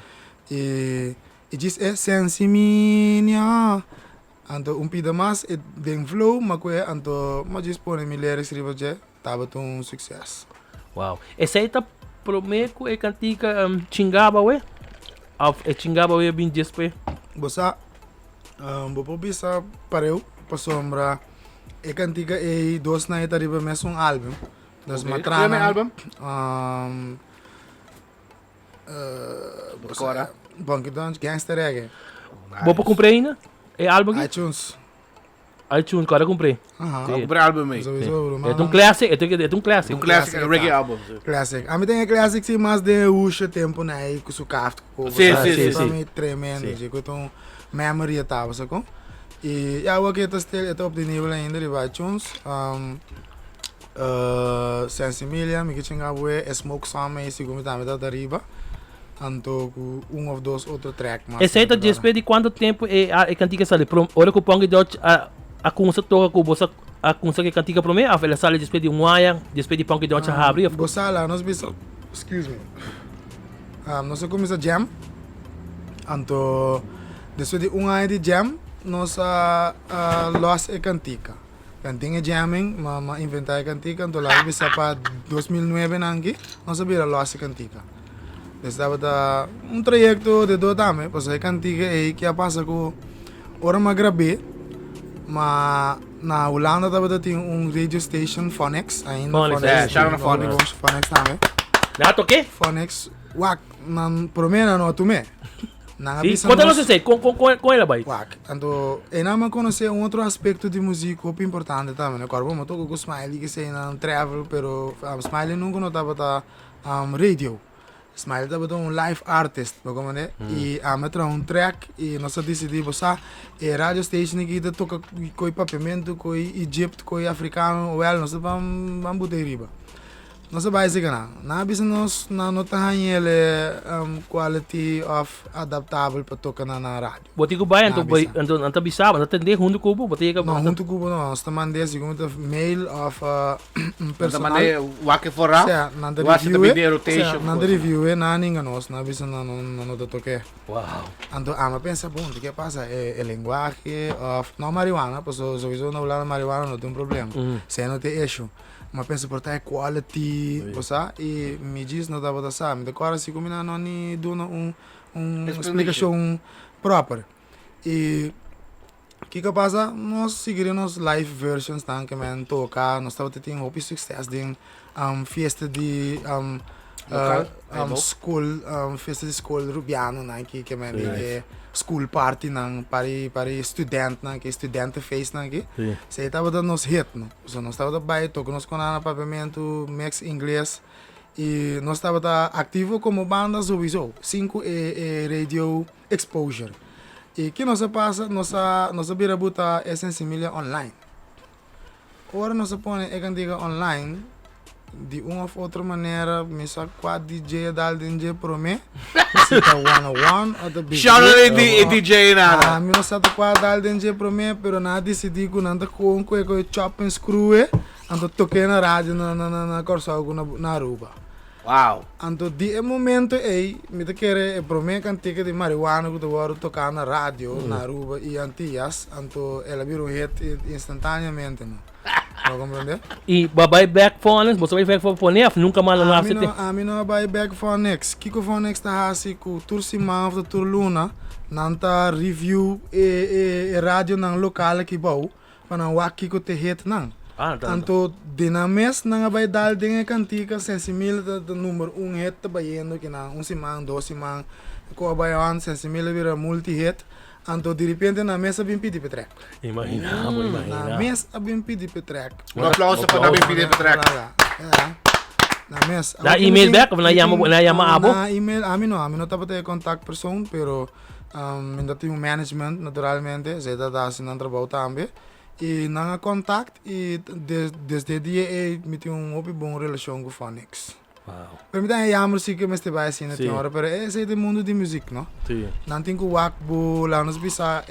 C: E diz Sensimilha. Anto pida mais bem flow, mas mas diz põe me lyrics riba je, tava tão sucesso.
A: Wow. Essa aí tá promeco e cantica chingaba we? É chingaba we bem despe.
C: Bossa vou bisa pareu para sombra e cantiga e 2 na eta riba mes álbum. Das matrana
B: álbum.
C: Agora Punky Donch Gangster Reggae.
A: Vou comprar ainda? É álbum aqui?
C: iTunes,
A: agora comprei.
B: Comprei álbum aí.
A: É um clássico, é um clássico.
B: Um clássico, reggae álbum.
C: Classic. A mim tem clássico sim mais de uxa tempo né com o café.
A: Sim.
C: Tremendo, de que então memory estava, sacou? E eu aqui estou op de nível ainda de iTunes. Sensimilha, me que tinha a smoke some e segundo também da riba. Anto ou 2 outro track mais.
A: Esse aí tá de quanto tempo é cantiga sale? Ora que o Punky Donch a consa toca com você a consa que cantiga para mim, a ela sale de ano, de Punky Donch a abrir.
C: Bossa lá, nós bis, excuse me. Nós começa jam. Anto depois de ano de jam, nós lost a cantiga. Cantinha jamming, mas inventar a cantiga, então lá bis para 2009 nangi, nós sabia lost a cantiga. Estava trajecto de 2 anos, porque a cantiga é que passa com ora me gravei, mas na Holanda estava tinha radio station Phoenix ainda. Phoenix também.
A: Já toquei?
C: Phoenix, wak, na primeira não atume.
A: Conta não sei, com ela vai.
C: Wak, então e não me conhecer outro aspecto de música muito importante também. Agora vamos tocar com Smiley que sei na travel, pero Smiley nunca não estava radio. Smile tava live artist, bagomane. E a metra track e nós decidimos e radio station aqui de toca coi papimento, coi Egypt, coi africano, well, nós vamos botar riba. Nós vai dizer na bisa nós não tá ele quality of adaptável para tocar na rádio.
A: Boti ko ba anto bisaba, na tende hundu kubo, boti ka
C: não hundu kubo não, nós mandei segundo mail of personal.
B: Mandei wake fora.
C: Nanda review é na ninguém nós, na bisa não toque.
A: Wow.
C: Anto ama pensa bom, o que passa é linguagem of não marihuana, pois sowieso não falar marihuana não tem problema. Se não tem issue. Mas penso por ter quality, você e me diz não dá para saber. Me decora se como não ni dona explicação própria. E que passa? Nós seguiremos live versions também tocar. Nós estamos tendo um sucesso de festa de school, festa de escola rubiano, né? Que é school party nang para student nang que studente face nang que se estava dando nos hit no so nós estava bem toco nos com na papamento mix inglês e nós estava ativo como banda sowieso 5 radio exposure e que nós passa nós vira buta essence milha online ora nós põe diga online de uma ou outra maneira, me sabe qual DJ Dal2 para mim, se tá one-on-one ou da big.
B: Shout out DJ nada.
C: Me não sabe qual Dal2 para mim, pero nada decidi que nada com chop and screw ando toquei na rádio na corso na ruba.
B: Wow.
C: Ando de momento me te querer para mim cantica de marihuana que eu tocar na rádio na ruba e antias, ando ela virou hit instantaneamente, não. Não compreende?
A: E babai back phone, você vai back phone nunca mais não after.
C: A mim não vai back phone next. Kiko phone next tá assim com tour semana ou tour luna, nanta review e rádio nang local aqui bau, para não aqui que te hit nang. Anto dinames nang vai dar dinhe cantica sensimil do número 1 hit tá baiendo que na semana, 2 semana, ko baian sensimil vira multi hit. Anto de repente na mesa bem pedir petrec.
A: Imagina.
C: Na mesa bem pedir petrec.
B: Um aplauso para bem pedir petrec.
C: Na mesa.
A: Da email back ou na yama abo?
C: Na email, a mim não tava ter contato person, pero ainda tenho management naturalmente, se dá assim não trabalho também. E na contact e desde dia me tenho bom relação com Phonics.
A: Wow.
C: Permitam a música mas te vai assim na hora, pero esse é do mundo de música, não?
A: Sim.
C: Não tem que wakbo lá nos bisa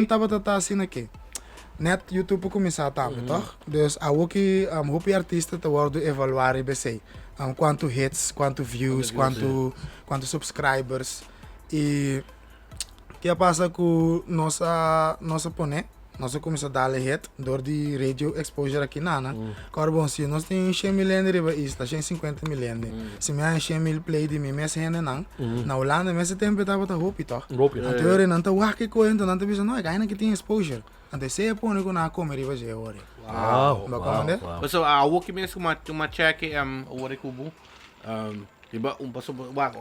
C: tava assim aqui. Net YouTube começar também, tá? Dus que hope artista te worden evaluar e bc. Quanto hits, quanto views, quanto subscribers e que passa com nossa pone. Nós começamos a dar hit door de radio exposure aqui na Carbon se nós tem 100 milhões de riba está 150 milhões. Se me há 100 mil play de mim mês ainda não. Na Holanda mês tempo estava tá roupa tá. Anterior não tá wak que coisa não tá bisa não é ainda que tem exposure. Ante se põe com na comer riba já hora.
A: Wow.
B: So a walk mês uma check hora kubo. Diba passo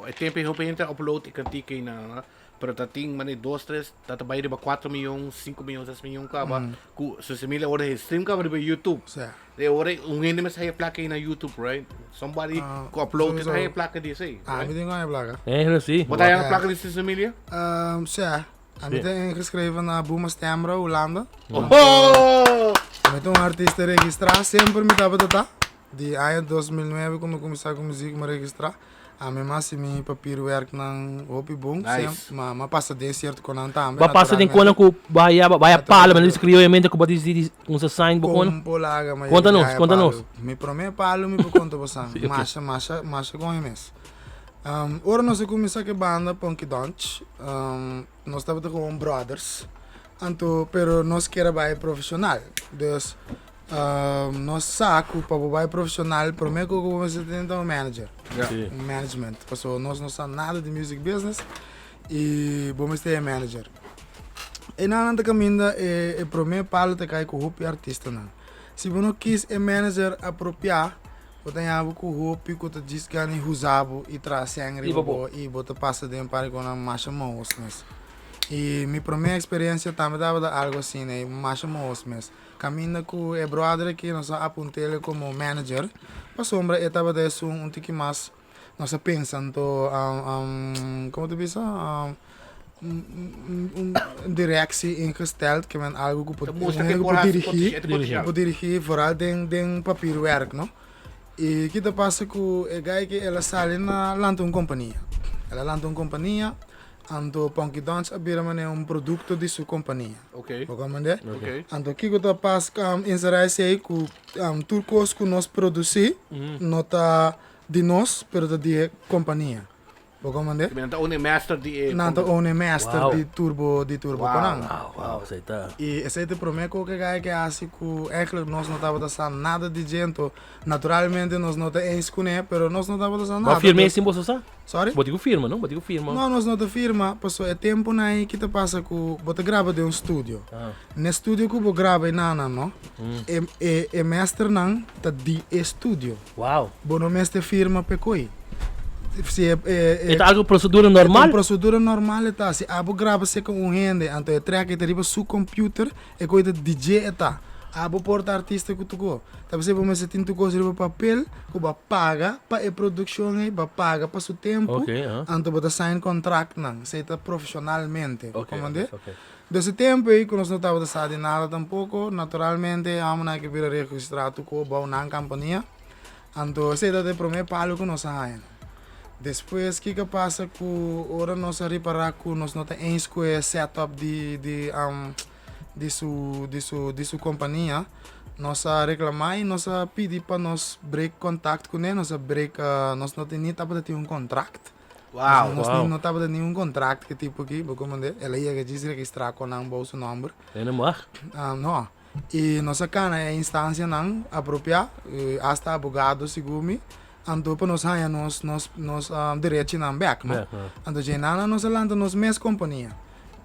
B: é tempo eu pensa upload e cantica na pero tating mani 2, 3, tatabay riba 4 milhões, 5 milhões, 6 milhões ka ba? So simila ora stream ka riba YouTube. De ora hindi mas hay placa na YouTube, right? Somebody ko upload it hay placa di say.
C: Me tenho uma placa.
A: Sim.
B: Wat hay placa di simila?
C: A mim tem escrever na Booma Stamra, Holanda.
B: Oh!
C: Me tenho artista registrar sempre me tava tá. De ano 2009 quando comecei com música me registrar. A mim mas me paperwork nang hopi bom,
B: nice.
C: Ma passa de certo com não também.
A: Ba passa de quando que vai pala, mas escreveu em mente que pode dizer uns sign bocona. Conta-nos.
C: Me promete palo me por conta você. Masha com eles. Ora nós começamos que banda Punky Donch. Nós estava com brothers. Pero nós queira vai profissional. Dus nós saco para o profissional, prometo que você tem um manager, management. Porque nós não sabemos nada de music business e vamos ter manager. E na anda caminha é prometo para te cair com o artista não. Se você não quis manager apropriar, você tem algo com o hopi que você diz que é usado e traz sangue e você passa de para com a marcha moço. E minha primeira experiência também dava algo assim, né? Marcha moço mesmo. Caminha com o brother que nós apontei como manager. Para sombra, eu estava desse tique mais nós pensamos, como tu diz, directie ingesteld, que men algo que pode dirigir, vooral den papierwerk, no? E que te passa com o gai que ela sai na lança companhia. Ela lança companhia, anto Punky Donch abira um produto de sua companhia.
B: Ok.
C: Ok. Anto que te passa em Israel com turcos que nós produzimos, nota de nós, pero de companhia.
B: Je bent de only master die...
C: Nanta one master di turbo kanang.
A: Wow, sei tá.
C: E esse te prometo que é assim que eigenlijk nós não tava dançando nada de gente. Naturalmente nós não te eens com pero nós não tava dançando nada.
A: Mas firma esse você sabe?
C: Sorry?
A: Botigo firma, não? Botigo firma.
C: Não, nós não te firma, passou é tempo naí que te passa que você grava de estúdio. No estúdio que você grava nana, não? E mestre não tá de estúdio.
A: Wow.
C: Bono mestre firma pecoi.
A: É algo procedura normal?
C: É procedura normal tá. Se abo grava se com gente, então é track que riba su computer e coisa DJ tá. Abo porta artista que tu go. Tá você vamos se tinto coisa riba papel, que ba paga para a produção e ba paga para seu tempo. Então bota sign contract não, se tá profissionalmente. Comande? Desse tempo aí que nós não tava de nada tampouco, naturalmente amo na que vira registrado com ba uma companhia. Então se tá de primeiro palo que nós saímos. Depois, o que passa com ora nós reparar que nós não temos com o setup de sua companhia, nós reclamar e nós pedir para nós break contato com ele, nós não temos nem um contrato.
B: Uau,
C: nós não temos nenhum contrato que tipo aqui, ela ia registrar com um bolso número. Não. E nossa cana é instância não apropriada, hasta abogado seguro. Anto pa nos haya nos direito na back, no? Anto jenana nos alanta nos mes companhia.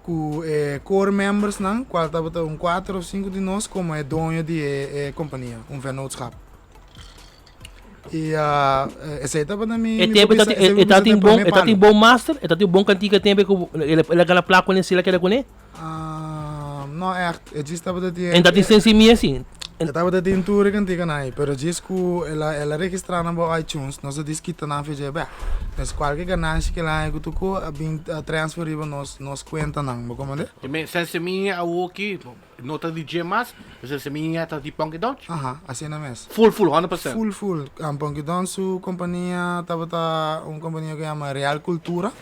C: Com core members não, qual tá botando 4 ou 5 de nós como é dono de companhia, vennootschap. E esse aí tá para mim.
A: Tá tem bom master, tá tem bom cantiga tempo que ele aquela placa com ele que ele conhece.
C: Não é, existe para ter.
A: Então tem sensimia assim.
C: Eu estava de tintura cantiga naí, pero diz que ela registra na iTunes, nós diz que tá na FGB. Mas qualquer ganância que lá que tu co bem transferível nos conta não, como é?
B: E sense minha o aqui, nota DJ mas, sense minha tá de Punky Donch?
C: Assim na mes.
B: Full 100%.
C: Full. Punky Donch su companhia tava companhia que chama Real Cultura.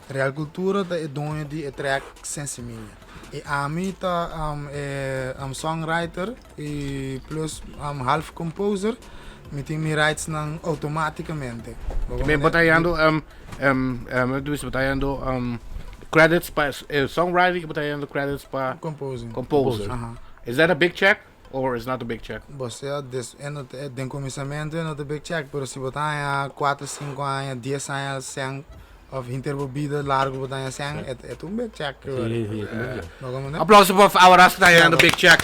C: Real Cultura é dono de track sense minha. E a mim tá songwriter e plus half composer, me tem me writes não automaticamente.
B: Me botando credits para songwriting, botando credits para composer. Is that a big check or is not a big check?
C: Você é de começamento é not a big check, pero se botar 4, 5 anos, 10 anos, 100 of interbebida largo botar sang é big check.
B: Aplauso para Awaras que tá aí no big check.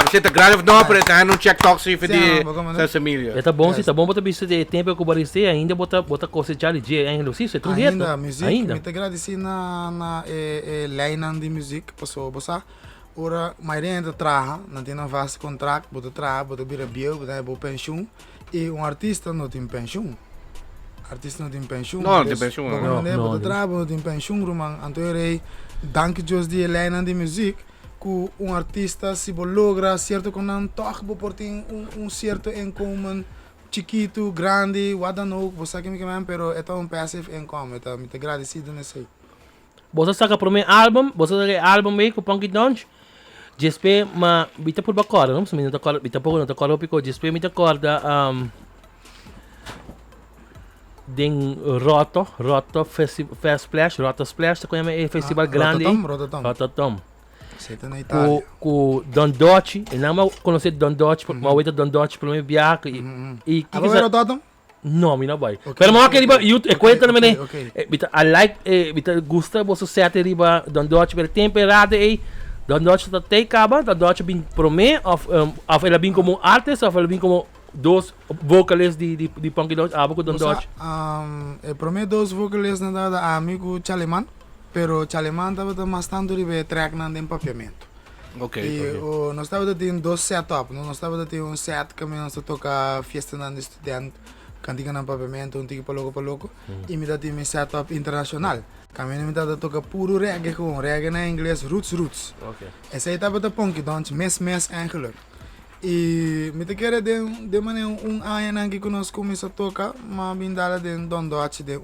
B: Você tá grave não, pero tá no check toxic de essa família.
A: Tá bom, se tá bom botar bicho de tempo que o barista ainda bota coisa de ali ainda sim, é tudo
C: ainda música. Me te agradeci na line de música, passou bossa. Ora, maioria ainda traga, não tem um vasto contrato, bota traga, bota bira bio, bota pensão e artista não tem pensão. Artista não tem pensão.
B: Não tem pensão.
C: Não tem pensão, Roman. Então eu dank Deus de line de música que artista se logra certo com um toque por ter certo income chiquito, grande, what don't know, você sabe que pero é passive income, é muito agradecido nesse.
A: Você saca para mim álbum, você saca álbum aí com Punky Donch. Jespe ma bita por bacora, não? Se me não tá bita por não tá colo pico, jespe me tá corda den Roto Splash, tá com é festival grande. Rototom.
C: Senta na Itália.
A: Com Don Donch, e não conhecer Don Donch, mas o Don Donch para mim viaja e que
C: é Rototom?
A: Não, me não vai. Pero mo que riba eu conheço também. Bita I like bita gusta você sete riba Don Donch per temperada e Don Donch tá te caba, Don Donch bem pro mim of ela bem como artist, of ela bem como dois vocalistas de Punky Donch, com Don Donch.
C: Pro mim dois vocalistas na amigo Chaleman, pero Chaleman tava bastante riba track na empapiamento. E nós tava tendo dois setup, nós tava tendo set que nós toca festa na estudante cantica na pavimento, um tique paloco, e me dá time setup internacional. Caminho me dá toca puro reggae gewoon, reggae na inglês, roots.
A: Okay.
C: Essa aí tava da Punky Donch, mes eigenlijk. E me te quer de maneira ano que nós começamos a tocar, mas bem dala de dondote de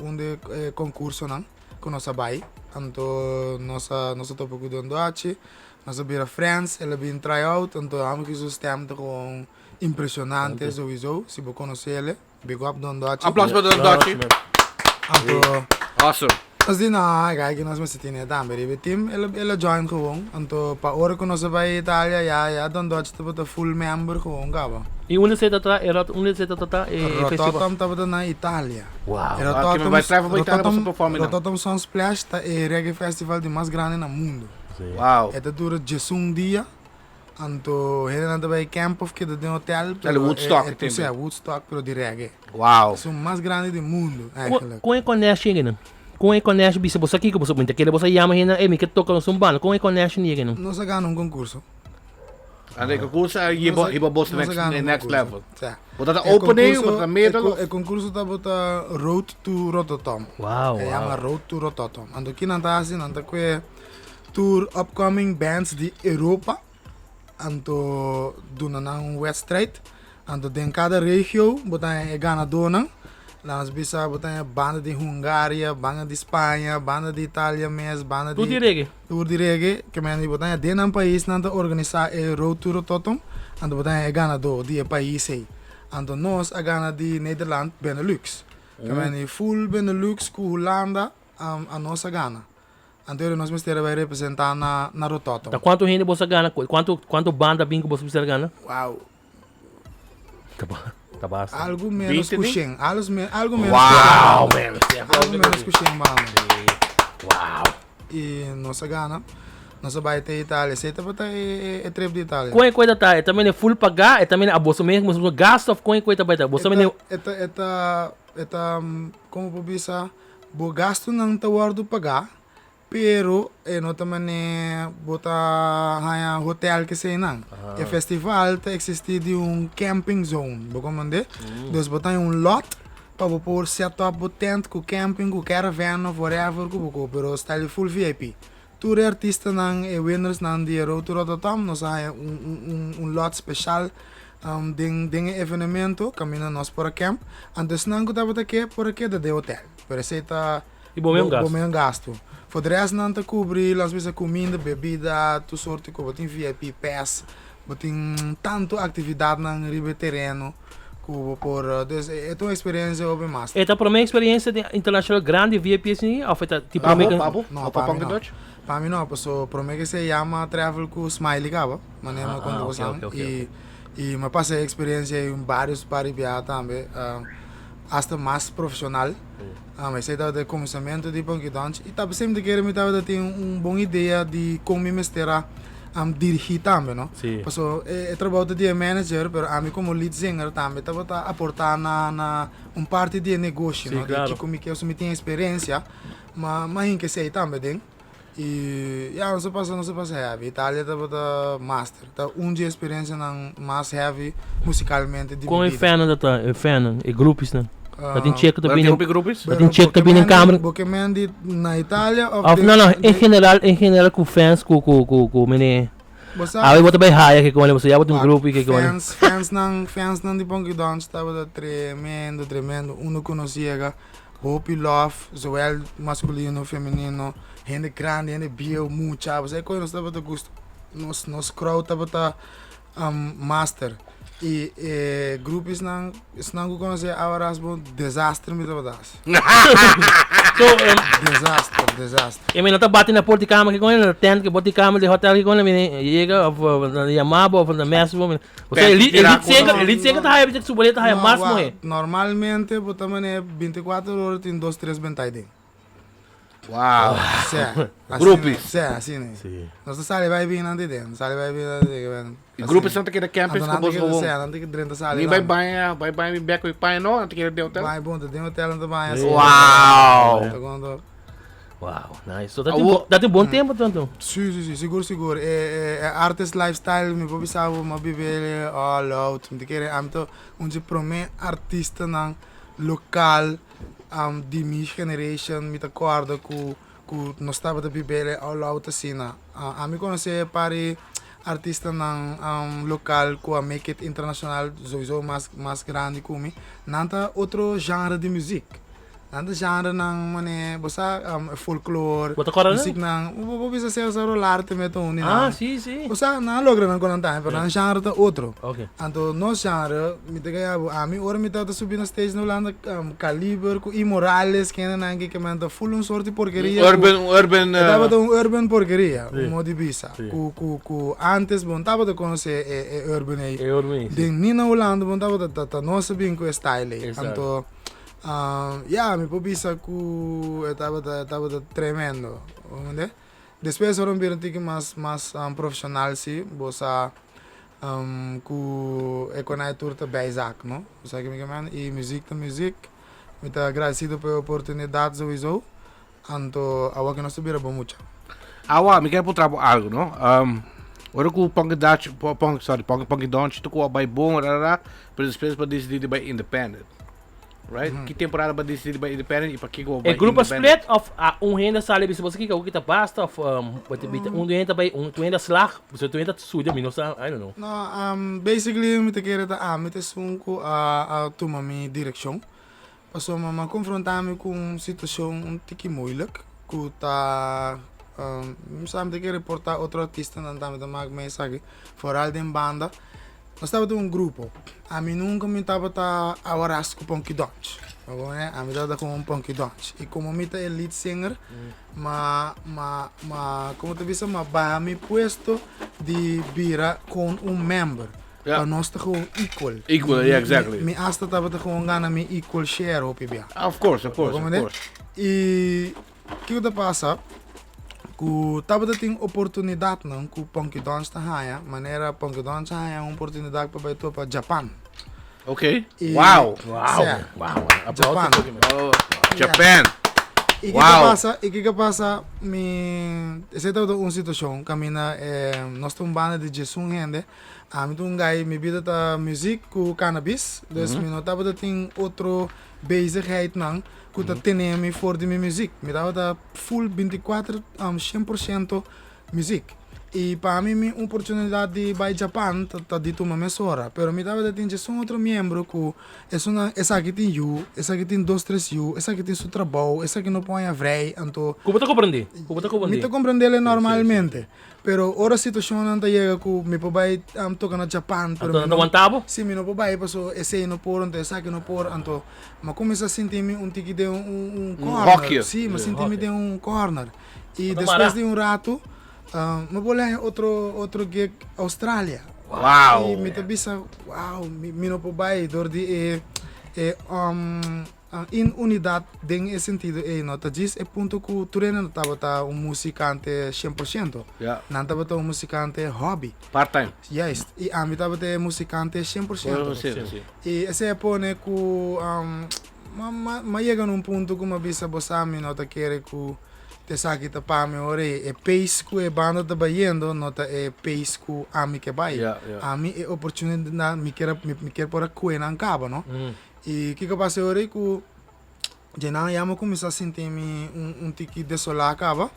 C: concurso não, que nós vai. Então nossa topa com dondote, nossa bira friends, ela bem tryout, então amo que os tempos com impressionante sowieso, se você conhecer ele, big up dondote.
B: Aplausos para dondote.
C: Então,
B: Awesome.
C: als die kijk, nós met z'n tienen dan bij het team, ele join gewoon. Então, para hora que nós vai Itália, ja, dan Dutch te botar full member gewoon, gaba.
A: E onde você tá? Onde você tá?
C: Rotterdam te botar na Itália.
A: Wow.
C: Rotterdam Sound Splash tá é reggae festival de mais grande no mundo.
B: Wow.
C: É dura 11 dia. Então, ele não vai camp of que de hotel.
B: É Woodstock,
C: é Woodstock pero de reggae.
B: Wow.
C: É o mais grande do mundo, eigenlijk.
A: Como conhece ele? Como conhece bisa você aqui que você muito quer você chama ele, me que toca no sumbano, como conhece ele não?
C: Nós ganhamos concurso.
B: Aí concurso iba boss next level.
C: Tá.
B: Bota opening, bota middle.
C: O concurso tá bota Road to Rotterdam.
A: Wow.
C: É chama Road to Rotterdam. Ando aqui não tá assim, não tá com tour upcoming bands de Europa. Ando do na West Street. Ando em cada região, bota é ganador. Nós bisa botar banda de Hungária, banda de Espanha, banda de Itália, banda de
A: Tudo de reggae.
C: Tudo de reggae, que men botar de um país não organizar o Road to Rotterdam, ando botar ganador de país aí. Ando nós a gana de Nederland, Benelux. Que men full Benelux com Holanda a nossa gana. Então nós mistério vai representar na Rotterdam.
A: Tá quanto gente você ganha? Quanto banda bingo você precisa ganhar?
C: Uau.
A: Tá basta.
C: Algo menos puxem, algo menos.
B: Wow,
C: man. Algo menos puxem, mano.
A: Wow.
C: E nossa gana, nossa vai ter Itália, você tá bota é trip de Itália.
A: Qual é coisa tá? É também é full pagar, é também a bolsa mesmo, você gasta of coin coisa vai tá. Você também
C: como por bisa, bo gasto não tá guardo pagar. Pero, no também bota hotel que sei não. E festival tá existe de camping zone, bo comande. Dus bota lot para pôr setup tent com camping, com caravan of whatever, com pero style full VIP. Tour artista não e winners não de Road to Rotterdam, nós há lot special ding evenemento, caminho nós para camp. Antes não que tava aqui por aqui de hotel. Pero sei tá
A: e bom mesmo
C: gasto. Voor de rest não te cobrir, las vezes comida, bebida, tu sorte que botin VIP pass, botin tanto atividade na riba terreno, por dus é tua experiência ou bem mais.
A: É para minha experiência de internacional grande VIP assim, ou foi tipo para mim?
C: Não, para mim não. Para mim não, porque para mim que se chama travel com Smiley cava, maneira quando você e me passei a experiência em vários paribiá também, hasta mais profissional. Mas aí estava de começamento de Punky Donch e estava sempre que me estava ter boa ideia de como me mestrar dirigir também, não?
A: Sim.
C: Porque trabalho de manager, mas a mim como lead singer também estava a aportar na parte de negócio,
A: sim,
C: não?
A: Claro.
C: Como que eu só me tinha experiência, mas em que sei também, e não se passa heavy. Itália estava master, tá dia experiência na mais heavy musicalmente.
A: Com o fan e grupos, né? Dat in check
B: dat
A: in een kamer.
C: Porque na Itália
A: não, em general com fans com meneer. Aí bota bem raia que com ele, você já bota grupo que com ele.
C: Fans não de Punky Donch estava tremendo. Uno conhecia Hope Love, zowel masculino, feminino, gente grande, gente bio, mucha. Você conhece estava de gosto. Nos crowd estava master. E grupos não conhecem Awaras bom desastre me dá desastre.
A: E me não tá batendo na porta de cama que com ele, tent que bota de cama de hotel que com ele, chega na Yamabo ou na Mesmo. Você ele chega tá aí de suboleta aí máximo é.
C: Normalmente botamos 24 horas tem 2-3 bentaidem.
B: Uau!
C: Grupos? Sim, assim, né? Nós sale vai vir na dentro, sale vai vir na dentro.
B: E grupos não tem que ir campus com você vão.
C: Não tem que dentro sale.
B: Nem vai back com pai não, tem que ir de hotel.
C: Vai bom, tem hotel não vai.
B: Uau!
A: Uau, nice. So dá tem bom tempo tanto.
C: Sim, seguro. Artist lifestyle me vou pensar, me viver all out. Me querer amto onde promete artista não local de minha generation me acorda que nós estava de bibele ao lado da cena. A mim conhecer para artista ng local que a make it internacional sowieso mais grande como nanta outro genre de música. Nanta genre ng mané bosa folklore, música ng bisa ser rolar te meto un
A: sim.
C: Bosa na logra ng konanta, pero ang genre ta outro.
A: Okay.
C: Anto no genre mi te kaya ami ora mi ta subir na stage no landa caliber ku imorales que na que manda full un sorte porqueria.
B: Urban
C: Tava un urban porqueria, mo di bisa. Ku antes bon tava de conhecer urban de Nina Holanda bon tava ta no sabia com style. Anto mi pobisa ku estava tremendo, ¿entende? Después ahora un tique más profesional sí, bosa ku econai turta bijzaak, no? Bosa que me man e música, me tá agradecido pela oportunidade sowieso. Anto awa que nós subira bom muito.
B: Awa, me quer putar algo, no? Ora que o Punky Donch tocou by bom, rara, mas depois para decidir by independent. Right? Que temporada para decidir by independent e para que go by
A: grupo split of renda sale bisa bosa que kita basta of renda by renda slag, so renda suja minosa, I don't know.
C: No, basically me te querer ta me te sunko toma mi direção. Passou me confrontar-me com uma situação tique moeilijk, que tá sabe que reportar outro artista não tá me dar mensagem, vooral de banda. Nós estávamos um grupo. A mim nunca me estava a Awaras com Punky Donch. A mim estava com Punky Donch. E como me é lead singer, como te disse, mas me puesto de vira com member. Para nós tá com equal.
B: Equal, yeah, exactly.
C: Me asta estava com ganha me equal share op bia.
B: Of course.
C: E que o passa? Que tava tem oportunidade não que Punky Donch tá haya, maneira Punky Donch haya uma oportunidade para ir para Japão.
B: Okay. Wow.
C: Japão.
B: Japan.
C: E que passa? Essa é uma situação que nós temos banda de Jesus gente. Um guy me vida da música com cannabis, dus me notava tem outro bezigheid não. Que tá tendo voor de minha música, me dava da full 24 100% música. E para mim uma oportunidade de ir para Japão tá dito uma mesora, pero me dava da tem um outro membro que essa aqui tem you, essa aqui tem 2-3 you, essa aqui tem seu trabalho, essa aqui não põe a vrei, então.
A: Como tá compreender?
C: Me tá compreender normalmente. Pero ora situação não chega que me pobai toca na Japão, pero
A: não aguantava?
C: Sim, me não pobai, passou esse não por, então essa aqui não por, então, mas começa a sentir-me tique de corner. Sim, mas sentir-me de corner. E depois de rato, me vou lá outro gig Austrália.
B: Wow.
C: E me te bisa, me não pobai, dor de in unidade em esse sentido nota diz ponto que tu não estava um musicante 100%, não estava um musicante hobby
B: part time,
C: yes, e a mim estava musicante 100%. E esse é pone que mas chega num ponto que uma bisa bossa me nota querer que te saque ta pa me ore e pace que banda tá baiando nota é pace que a mim que vai a mim é oportunidade me quer por a coisa não acaba, não? E que passa ore que já não ia começar a sentir-me tique desolado acaba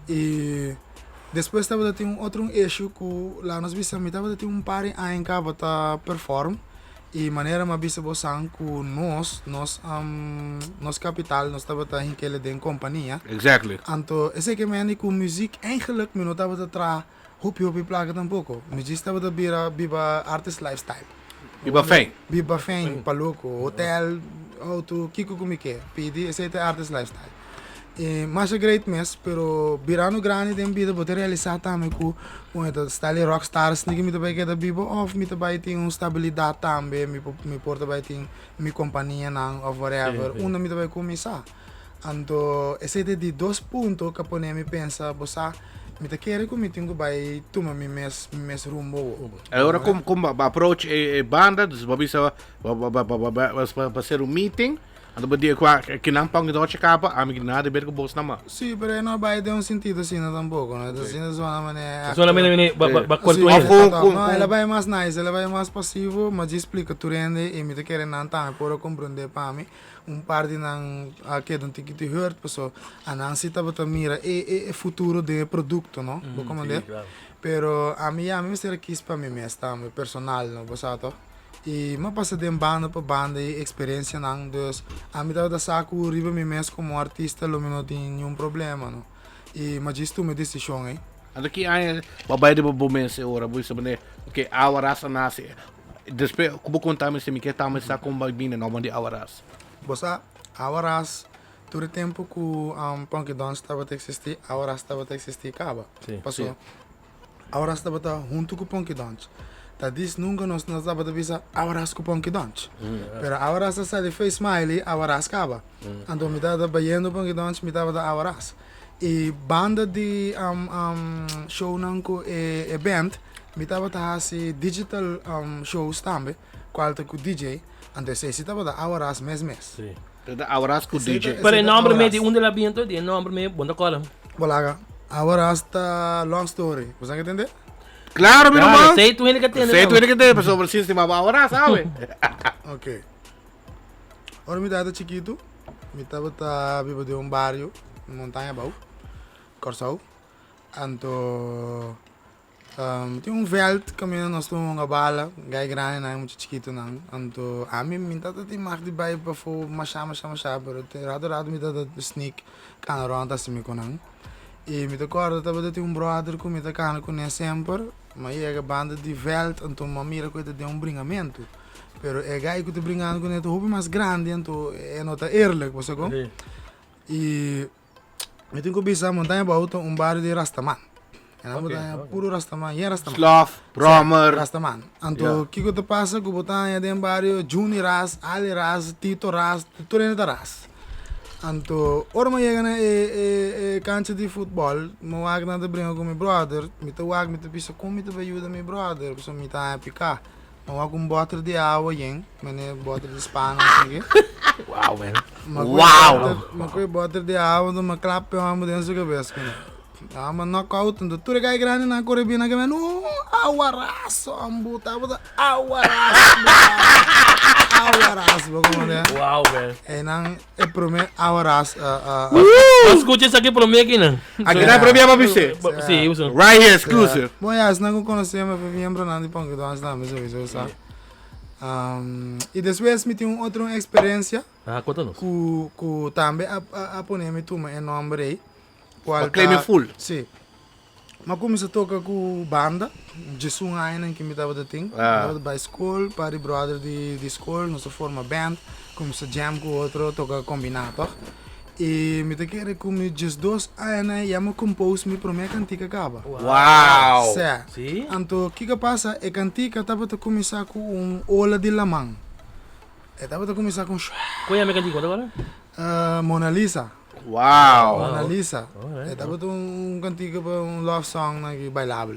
C: e depois estava a ter outro issue que lá nós vimos estava a ter par em cava tá perform e maneira uma bisa bosan que nós capital nós estava a hinkele de companhia
B: exactly,
C: então esse que me com música eigenlijk me não estava a tra hopi placa tampouco me disse estava a biba artist lifestyle.
B: Biba
C: fame, paluco, hotel, auto, kiko como que, pedi, esse é artist lifestyle. E mas é great mess, pero birano grande tem vida poder realizar também com esta style rockstars, ninguém me também quer da biba off, me também tem estabilidade também, me porta também tem minha companhia não, ou whatever, uma me também começar. Então esse é de 2 pontos que pone me pensa, bossa me te quer que me tenho vai tomar me mes rumbo.
B: Agora como approach a banda, dus babisa para ser um meeting, Ano ba di kwa kinampang ito siya kapa, ami ginada bet ko boss naman.
C: Sí, pero no va de un sentido así no tampoco, ¿no? Entonces, no solamente
A: Solamente
C: Sí,
A: bakwartuhin.
C: no, ela vai mais nice, ela vai mais passivo, mas explica tu rende e me te querem não tá, por compreender para mim, par de não aqui don't think it hurt, pessoal, a não se tá bota mira e futuro de produto, não? Vou compreender. Pero a mim me será que isso para mim mesmo, tá, meu personal, não, bosato. E me passa de banda para banda e experiência não, dus a mim da saco riba me mesmo como artista, lo não tem nenhum problema, não. E mas isso me decisão, hein?
B: Ano ki ay babay de bumes e ora buis sabane. Okay, awaras na si. Despe kubo konta mi se mi ke tama sa kumbagina no mandi awaras.
C: Bosa, Awaras, todo tempo que Punky Donch estava a existir, Awaras estava a existir, acaba. Passou. Awaras estava junto com Punky Donch. Tá diz nunca nós estava a visar Awaras com Punky Donch. Pero Awaras está de face smiley, Awaras acaba. Então me estava banhando Punky Donch, me estava da Awaras. E banda de show não com e band, me estava a fazer digital shows também, qual com DJ. Então se estava da Awaras mês.
A: Sim.
B: Da awaras ku DJ.
A: Pero o nome me de onde la viento, de nome me bunda cola.
C: Bolaga, Awaras está long story. Você entende?
B: Claro, meu irmão.
A: Sei tu ele que tem.
B: Sei tu ele que tem, pessoal, por sistema awaras, sabe?
C: Ok. Ora me dá chiquito, me estava vivo de barrio, montanha bau, Corsau. Anto tinha veld caminho nós tomamos uma bala, gai grande não muito chiquito não. Anto a mim me tata tem mais de bairro para for machá, pero tem rado me tata sneak, canarão assim me conang. E me recordo tava de brother que me tacana com sempre, mas é a banda de veld, então uma mira coisa de bringamento. Pero é gai que te bringando com ele hobby mais grande, então é nota eerlijk, você com? E me tenho que pensar montanha bauta barrio de Rastaman. É montanha puro Rastaman, é Rastaman.
B: Sloth, Romer.
C: Rastaman. Então, o que te passa com montanha de barrio Juni Ras, Ali Ras, Tito Ras, Torrente Ras. Então, ora me chega na cancha de futebol, me wag na de brincar com meu brother, me te wag me te pisa como me te ajuda meu brother, porque me tá a picar. Me wag bottle de água, hein? Mene bottle de Espanha, assim.
B: Wow, man.
C: Me coi bottle de água, me clap eu amo dentro da cabeça, né? Ah, mas knockout, então tudo que grande na corribina que no Awaras, ambuta, Awaras. Awaras, como é?
A: Wow, man.
C: E não é para mim Awaras.
A: Escute isso aqui para mim aqui, não?
B: Aqui não é para mim, para você.
A: Sim, uso.
B: Right here, exclusive.
C: Bom, já, se não conhecemos, eu membro não de Punky Donch, não, isso sabe. E depois me tinha outra experiência.
A: Ah, conta-nos.
C: Com também a poner-me turma em nome aí.
B: Claim full.
C: Sim. Mas comecei a tocar com banda, Jesus ainda que me dava de ting, dava de escola, para brother de escola, nós forma band, comecei a jam com outro, tocar combinado. E me queria com just dois ainda e me compôs me para minha cantiga acaba.
B: Wow.
C: Sim. Então o que passa é cantiga estava a começar com ola de lamang. Estava a começar com
A: qual é a minha cantiga agora?
C: Mona Lisa.
B: Wow.
C: Mona Lisa. Estava cantiga para love song na bailável.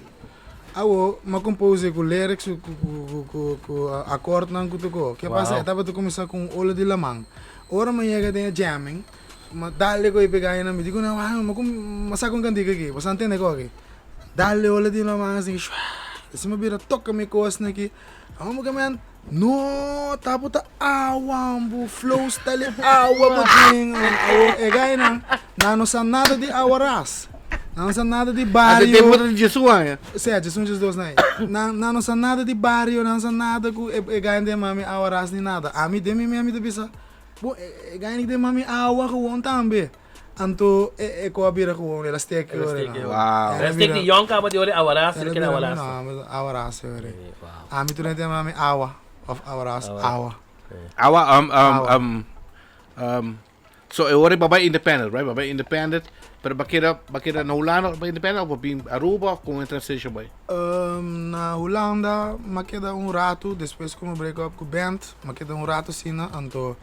C: Awo, me compôs com lyrics, com acorde não que tocou. Que passa? Estava a começar com ola de lamang. Ora me chega de jamming. Mas dale ko ibigay na, me digo na, masakong cantiga aqui, você entende ko aqui? Dale ola de lamang assim, se me vira toca me coisa aqui, vamos caminhar. No, tapo ta awa, flow style awa buting. É gay não sabe nada de Awaras. Não sabe nada de barrio.
B: Tem muito de Jesus aí.
C: Sim, Jesus dos dois não sabe nada de barrio, não sabe nada com é gay de mami Awaras nem nada. A mim de mim de bisa. Bo, é gay de mami awa ko também. Anto é ko abira ko ela steak ore.
B: Wow.
A: Ela steak de young ka de ore Awaras, que é Awaras.
C: Não, Awaras ore. A mim tu não tem mami awa. Of Awaras, awa.
B: So ore babay independent, right? Babay independent. Pero bakira na Holanda ba independent ou bem Aruba com internacional boy?
C: Na Holanda, makeda rato, depois como break up com band, makeda rato sina, anto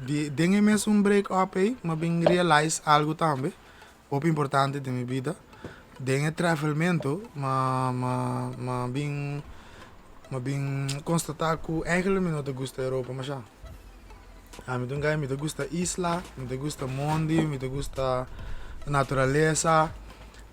C: dinge mesmo break up aí, mas bem realize algo também, muito importante de minha vida. Dinge travelmento, mas bem constatar que eigenlijk me não te gusta Europa, mas já. Me gusta isla, me gusta mundo, me gusta natureza.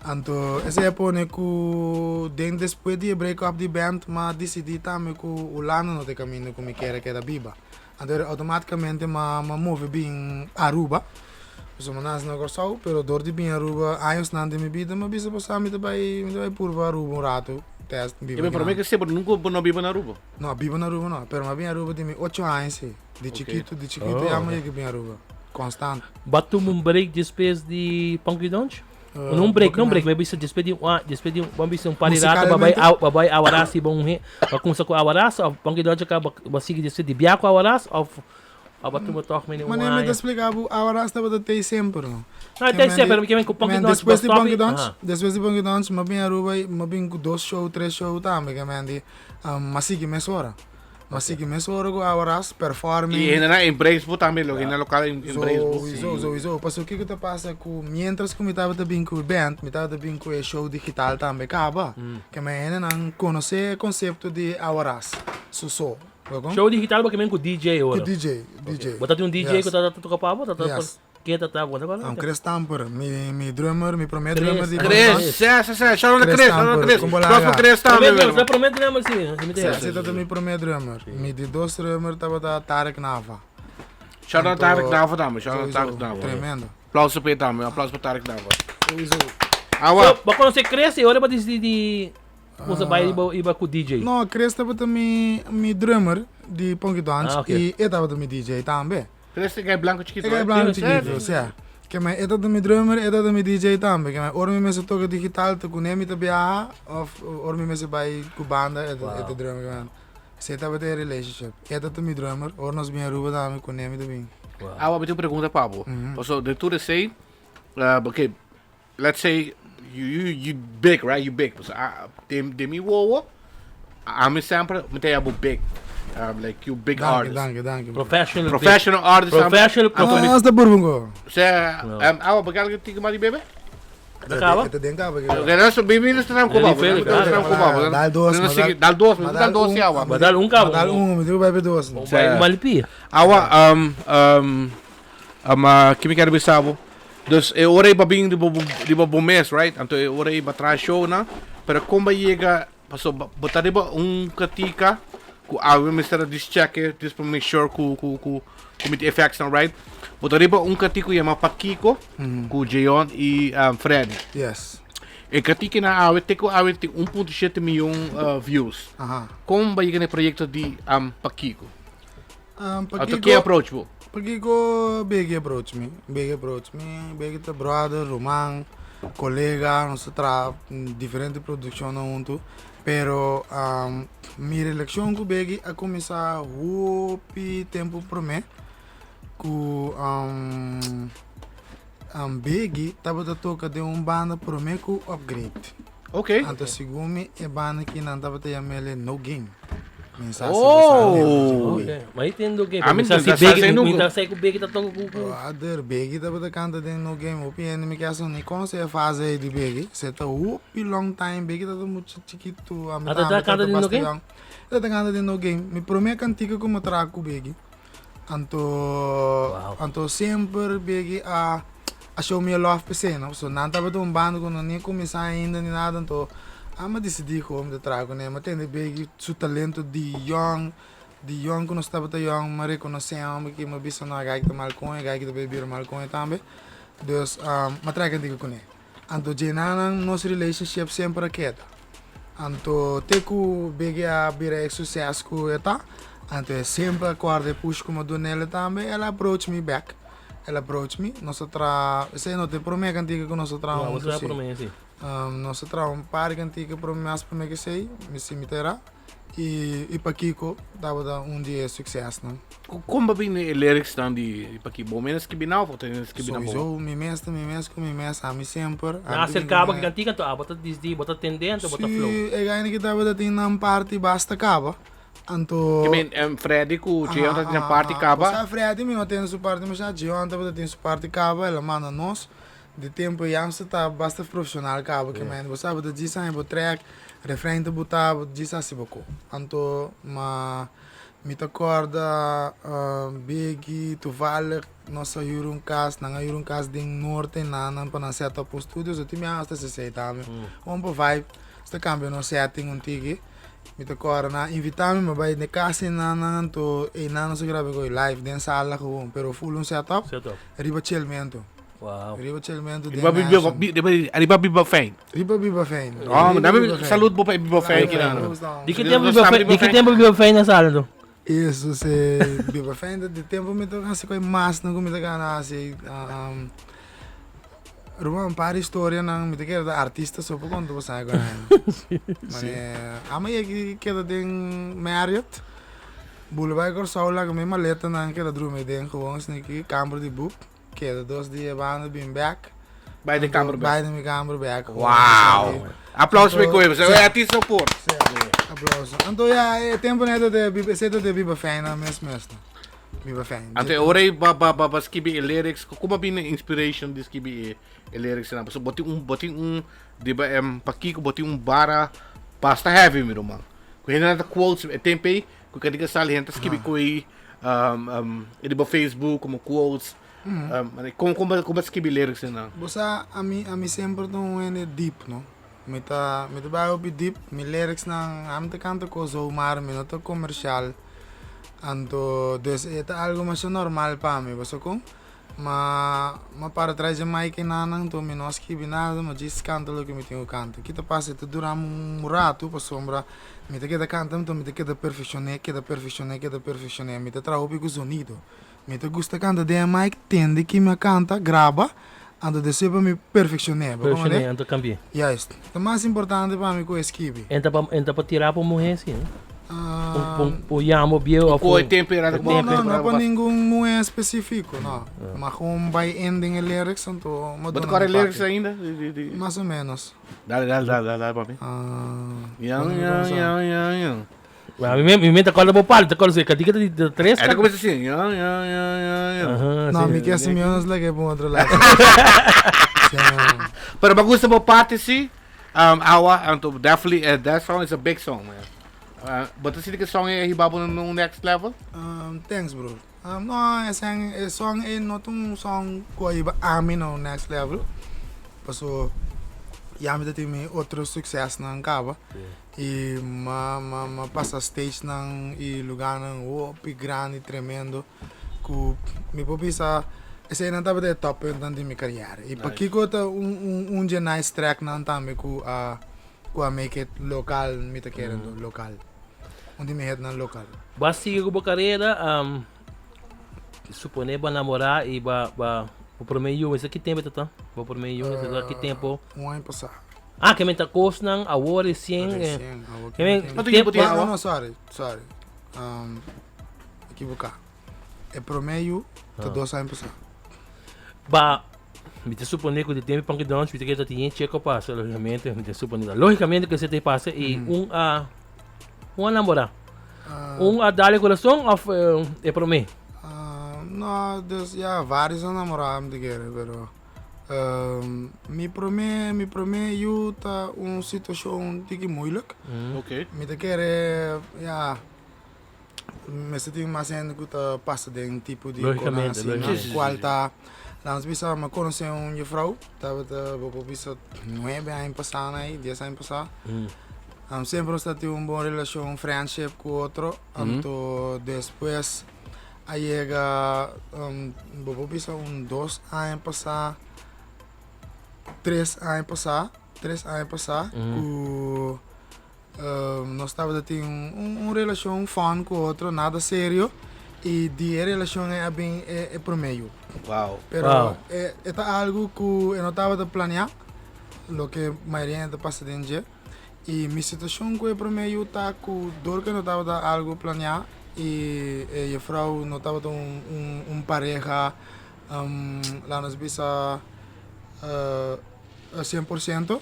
C: Anto, essa é pone que depois de break up the band, mas decidi também que o lano não tem caminho que me quer que era biba. Então, automaticamente, me move bem Aruba. So, mas não gostou, pero door de bem Aruba, anos não de minha vida, mas bisa passar me vai por Aruba rato. Test biba.
B: E para mim que sempre nunca não biba na Aruba.
C: Não, biba na Aruba não, pero mas bem Aruba de 8 anos, de chiquito, já me que bem Aruba, constante.
A: Batu break depois de Punky Donch? Não break, mas bisa despedi um parirata babai Awaras e bom he. Bakunsa com Awaras, o Punky Donch acaba Sigui despedi biar com Awaras, ou batu mo talk menino.
C: Mas nem me explicar, Awaras estava até sempre, não.
A: Não, tem sempre, porque vem com Punky Donch.
C: Depois de Punky Donch, mas bem Aruba, mas bem com 2 shows, 3 shows também, que me mas Sigui mesora. Mas Sigui mesora com Awaras performing.
B: E ainda na breaks por também, na local em breaks.
C: Zo. Passou o que te passa com mientras que me estava bem com o band, me estava bem com o show digital também, acaba. Que me ainda não conhecer o conceito de Awaras. So.
A: Show digital porque vem com DJ agora.
C: DJ.
A: Bota um DJ que tá tocando papo, tá quem tá agora agora.
C: Chris Tamper, mi drummer, mi primeiro drummer de
B: Chris, shout out Chris. Próximo Chris também.
A: Você promete drummer sim.
C: Você tá mi primeiro drummer. Mi de 2 drummer tava da Tarek Nava.
B: Shout out Tarek Nava também, shout out Tarek Nava.
C: Tremendo.
B: Aplauso para ele também, aplauso para Tarek Nava.
A: Awa. Ba quando você cresce, agora vai decidir você vai ir com o DJ.
C: Não, Chris tava mi drummer de Punky Donch e eu tava mi DJ também.
B: Chris é branco chiquito.
C: É branco chiquito, sim. Que me eu tava mi drummer, eu tava mi DJ também. Que me ora me se toca digital, tu com nemi te bia, ora me se vai com banda, é drummer. Você tava ter relationship. Eu tava mi drummer, ora nós bem Aruba também com nemi também.
B: Awa, mas tu pergunta Pablo. So the two say, okay, let's say you big, right? You big. So de mi wo, I'm sempre me te abo big. Like you big artist.
C: Dank je.
A: Professional
B: artist.
C: Als de Borbongo.
B: Awa, bakal ka tika mali bebe?
A: Acaba?
C: Ito din ka.
B: Okay, nasa bibi na sa ko ba? Dal2 si Awa.
A: Badal un ka.
C: Badal un, medyo ba dos.
A: Malpi.
B: Awa, kimi quero bisabo. Dus ora iba bing di ba bumes, right? Anto ora iba tra show na. Pero kung ba yega, paso bota di ba katika ku awe Mr. Discheck, this to make sure ku mit effects na right. Bota di ba katiko yama pakiko ku Jeon e Fred.
C: Yes.
B: E katiki na awe teko awe ti 1.7 milhão views. Como ba yega na proyecto di pakiko? Ato que approach mo?
C: Pakiko big approach me, big the brother, Roman, colega, nosso diferente produção junto. Pero minha relação com Big a começar hopi tempo para mim, que Big tava da toca de banda para mim com upgrade.
B: Ok.
C: Então segundo é banda que não tava te amele no game.
A: Mas entendo que sai com Big tá tão
C: Brother, Big tava da canta de no game, o piano me quer nem conhece a fase de Big. Você tá hopi long time, Big tá muito chiquito, a
A: tá canta de no game.
C: Tá canta de no game. Me promete cantiga como trago com Big. Anto sempre Big a show me love PC, não? So não tava de bando quando nem começar ainda nem nada, então ama decidi como de trago, né? Mas tem Big seu talento de young quando estava tão young, mas reconhecemos que uma vez não é que mal com que beber mal com também. Dus mas traga digo com ele. Anto jenana nosso relationship sempre quieta. Anto teku Big a bira sucesso com eta. Anto sempre acorda push como do nele também, ela approach me back. Ela approach me, nossa sei não te promete cantiga com nossa nossa par cantiga promessa para mim que sei, me cimiteira e para Kiko dava dia sucesso, não?
B: Como bem lyrics dan die pakkie bomenes que binau ou tem que binau?
C: Sowieso, me mes a mim sempre.
A: Acercava que cantiga tu, bota disdi, bota tendente, bota flow.
C: É ganha que dava da tem na parte basta cava. Anto.
B: Que bem Freddy ku Jeon tá na parte cava.
C: Sa Freddy me não tem sua parte, mas já Jeon tá tem sua parte cava, ela manda nós. De tempo já está bastante profissional cava que man, você sabe de design, track, refrão de botar, disso assim pouco. Anto, me acorda big toevallig nossa casa, na casa de norte na para set up studios, eu tinha hasta se sei também. Vibe, esta cambio no setting tigi. Me acorda na invitar-me mas vai de casa na to e na se grava com live dentro sala gewoon, pero full setup. Riba chillmento.
A: Wow.
C: Riba chillmento.
B: Riba Biba Fein.
C: Riba Biba Fein.
B: Saludo po para Biba Fein aqui
A: De que tempo Biba Fein na sala do?
C: Isso se Biba Fein de tempo me toca assim com mais não me toca na assim Ruang par história não me toca da artista só por conta você agora. Mas amanhã que tem Marriott. Boulevard agora só lá com minha maleta não que da drume tem gewoon sniki kamer de boek. Que 2 dias baan been back.
B: Bij de kamer back.
C: Bij de kamer back.
B: Wow. Aplausos para Coelho. Você é artista por.
C: Aplausos. Então já tempo neto de Biba Fein na mesmo. Biba Fein.
B: Então orei ba skibi lyrics. Como bem inspiration de skibi lyrics na. So boti di ba pakiko boti bara pasta heavy mi romang. Kung hindi na quotes tempo kung kadiga sali henta skibi koi di ba Facebook como quotes. Como skibi lyrics na.
C: Bosa ami sempre tão deep no. Mita bago pi deep, mi lyrics nang te canta coisa maar mi nota comercial. Anto dus eta algo mais normal pa mi, bosa com. Ma para trás de mic nanang to mi nos skibi nada, ma just canta lo que mi tenho canta. Kita passa te dura rato pa sombra. Mi te queda canta, mi te queda perfeccionar, mi te trago pi sonido. Me te gusta canta de mic, tende que me canta, grava, ando de sempre me perfeccionar.
A: Perfeccionar, ando cambiar.
C: Yes. O mais importante para mim é o skibi.
A: Entra para tirar para morrer assim, né? O yamo bio ou
B: o temperado.
C: Não para nenhum mulher específico, não. Mas como vai ending o lyrics, então...
B: Mas tu quer lyrics ainda?
C: Mais ou menos.
B: Dale, papi. Yang.
A: Me mete acorda bo palo, te acorda se cadika de 3.
B: Aí começa assim.
C: Não, me quer assim menos lá que para outro lado.
B: Pero bagus sa parte si Awa, definitely that song is a big song, man. But the city song é hibabo no next level?
C: Thanks, bro. No, esse song é not song que iba ami no next level. Paso, já me tem outro sucesso na cava. E passa stage nang e lugar nang grande tremendo. Que me popisa esse aí não estava de top então de minha carreira. E para que gota nice track não também com a make it local me tá querendo local. Onde me head na local.
A: Basiga com a carreira, supone ba namorar e ba o primeiro isso aqui tempo tá? O primeiro isso aqui tempo.
C: Ano passado.
A: Que me tá cost ng Awaras sim.
C: Não, sorry. Equivocar. É primeiro de 2 anos passado.
A: Ba, me te supone que o tempo Punky Donch, me te queda tinha check up passa, logicamente, me te supone. Logicamente que você te passa e namorar. A dar coração é para mim.
C: Não, dus vários namorados de guerra, pero me promete tá situação tique moeilijk.
B: Okay.
C: Me te quer me senti mais ainda que tá passa de tipo de qual tá Nós bisa conhecer juffrouw, dat we bisa 9 anos passado aí, 10 anos passado. Sempre nós temos uma relação, friendship com outro. Então depois aí chega, bisa 2 anos passado, 3 anos passado, nós estávamos tendo uma relação fun com outro, nada sério. E de relação é bem por meio.
B: Wow.
C: Pero é algo que eu não estava planeando, o que a maioria passa dentro de. E minha situação que é por meio tá com dor que não estava algo planeado e a vrouw não estava pareja lá nos bisa 100%.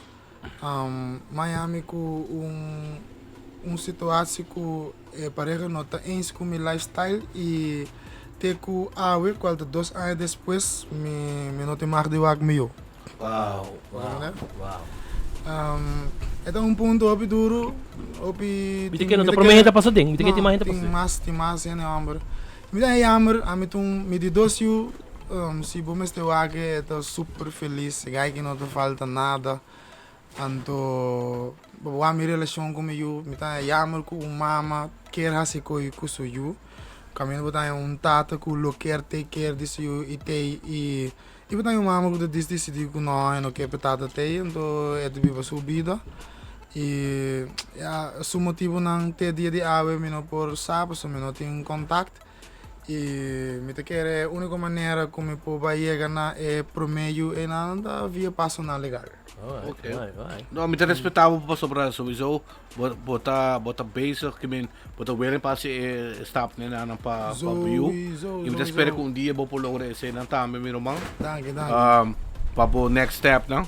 C: Miami com situação que pareja não está eens com meu lifestyle e teco awe qual de 2 anos depois me não tem mais de wag meu.
A: Wow.
C: Então ponto opi duro, opi.
A: Bita que não tá prometendo passar ding, bita que tem mais
C: tem mais é amber. Me dá jammer, a me de docio, se bom este wake, tô super feliz, gai que não te falta nada. Anto, boa minha relação com eu, me dá jammer com mama, quer hacer coi com sou eu. Caminho botar tata com lo quer take care disso eu e botar mama com decidir com nós, não quer petata te, então é de viva subida. E su motivo não ter dia de ave, me não por sabe, só me não tem contato. E me te quer a única maneira como eu vou chegar é por meio e nada via personal legal.
B: Okay. No, me te respeitava para sobre sowieso. Bota basic, que men bota willing para se stop na para bio. E me te espera que dia vou por lograr esse na também meu irmão.
C: Danke.
B: Para o next step, não?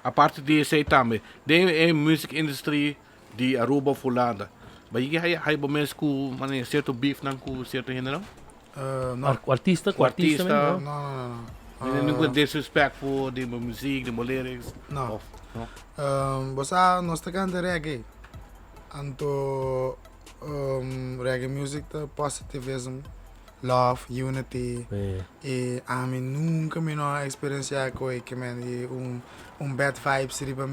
B: A parte de esse também, de music industry de Aruba Fulanda. Bagi hay momentos com certo beef não com certo gênero?
A: Não. O artista mesmo?
C: Não.
B: Não disrespectful de música, de lyrics.
C: Não. Você nós tá cantando reggae. Anto reggae music tá positivism, love, unity. E a mim nunca me não experiência com que man bad vibes riba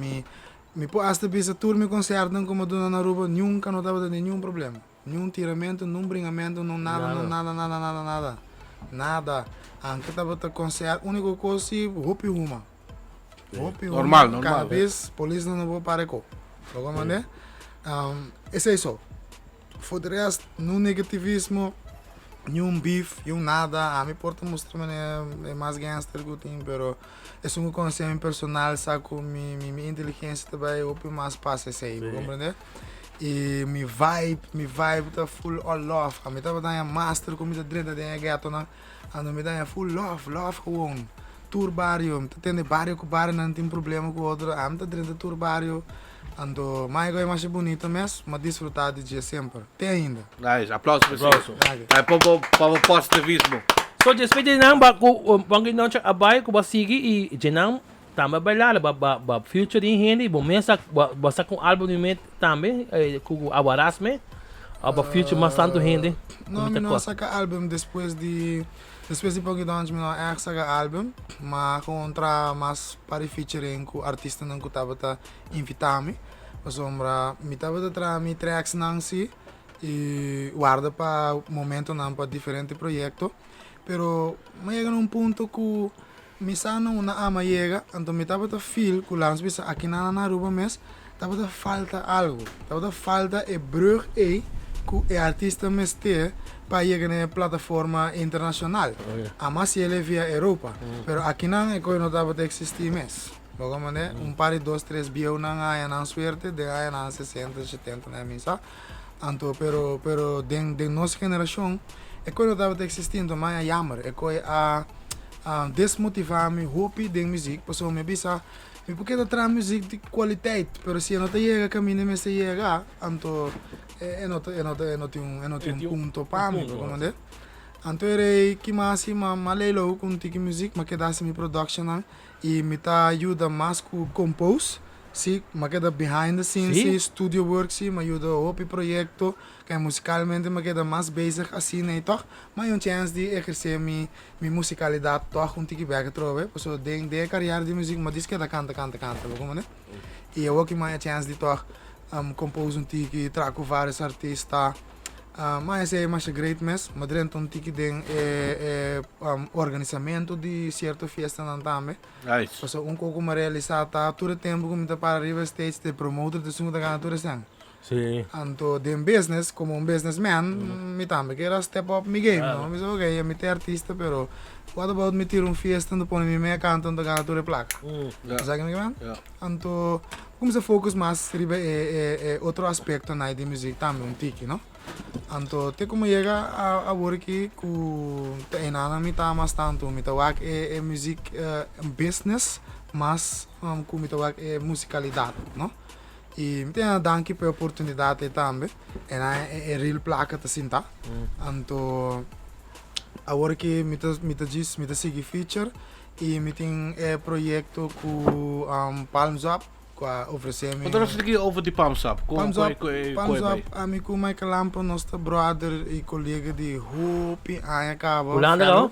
C: me pode hasta bisa tour me concerto como dona na Aruba nunca não tava nenhum problema. Nenhum tiramento, nenhum bringamento, não nada. Anche tava tá concerto, único coisa roupa uma.
B: Normal.
C: Cada vez polícia não vou parar com. Logo mané. Esse é isso. For the rest, no negativismo, nenhum beef, nenhum nada. A mim porta mostrar é mais gangster que tem, pero é um conceito personal, saco minha inteligência também, opi mais passa esse aí, compreende? E mi vibe tá full all love. A mim tava dando master com muita dreta de gato na, ando me dando full love gewoon. Tour barrio, tá tendo barrio com barrio não tem problema com outro. A mim tá dreta tour barrio. Ando mais é mais bonito mesmo, mas desfrutar de dia sempre. Tem ainda.
B: Nice, aplauso para você. Para positivismo.
A: So despede nang ba ko Punky Donch abay ko ba Sigui e jenang tama bailar ba future din hindi bom mesa basta com álbum de met também com Awaras me ba future mas tanto hindi.
C: Não, não saca álbum depois de Punky Donch me não saca álbum, mas contra mais para featuring com artista não que tava tá invitar-me. Sombra me tava tra mi tracks não si e guarda para momento não para diferente projeto. Pero me llega num ponto que me sana uma ama chega, então me tava feel que lanç bisa aqui na Aruba mes, tava falta algo, tava falta brug que o artista mes ter para chegar na plataforma internacional. Mas ele via Europa, pero aqui não é que não tava existir mes. Logo mané, par de 2, 3 bio não há na suerte, de há na 60, 70 na missa. Então, pero de nossa geração é que eu estava existindo, mas é jammer, é que a desmotivar-me, hopi de música, porque me bisa, me porque eu trago música de qualidade, mas se eu não chega caminho, me se chega, então eu não tenho ponto para mim, como então eu que mais malelo com tique música, mas que dá se minha production e me tá ajuda mais com compose. Sim, mas que behind the scenes, sim, studio work, sim, me ajuda a outro projeto, que musicalmente me queda mais basic assim, né, toch? Mas eu chance de exercer minha musicalidade, toch, um tique back trove, porque de carreira de música, mas diz que canta, como né? E eu que mais chance de toch, compor tique, trago vários artistas, mas é mais great mess, mas dentro um tique de organizamento de certa festa não também.
B: Nice.
C: Porque pouco me realizar todo o tempo que me tá para arriba stage de promotor de som da cantora sang.
A: Sim.
C: Então, de business como businessman, me também quero step up my game, não? Mas ok, eu me ter artista, pero what about me ter festa no pôr me cantando da cantora placa? Sabe o que man? Então, como se focus mais riba é outro aspecto na de música também um tique, não? Então, te como chega a work com enana me tá mais tanto, me tá work é music business, mas com me tá work é musicalidade, não? E me tem a danke pela oportunidade também, é real placa tá sinta. Então, a work me tá Sigui feature E meeting projeto com Palms Up, com oferecer me.
B: Wat is het over die Palms Up?
C: Palms Up, amigo Michael Lampo, nosso brother e colega de Hopi Ayakaba.
A: Holanda não?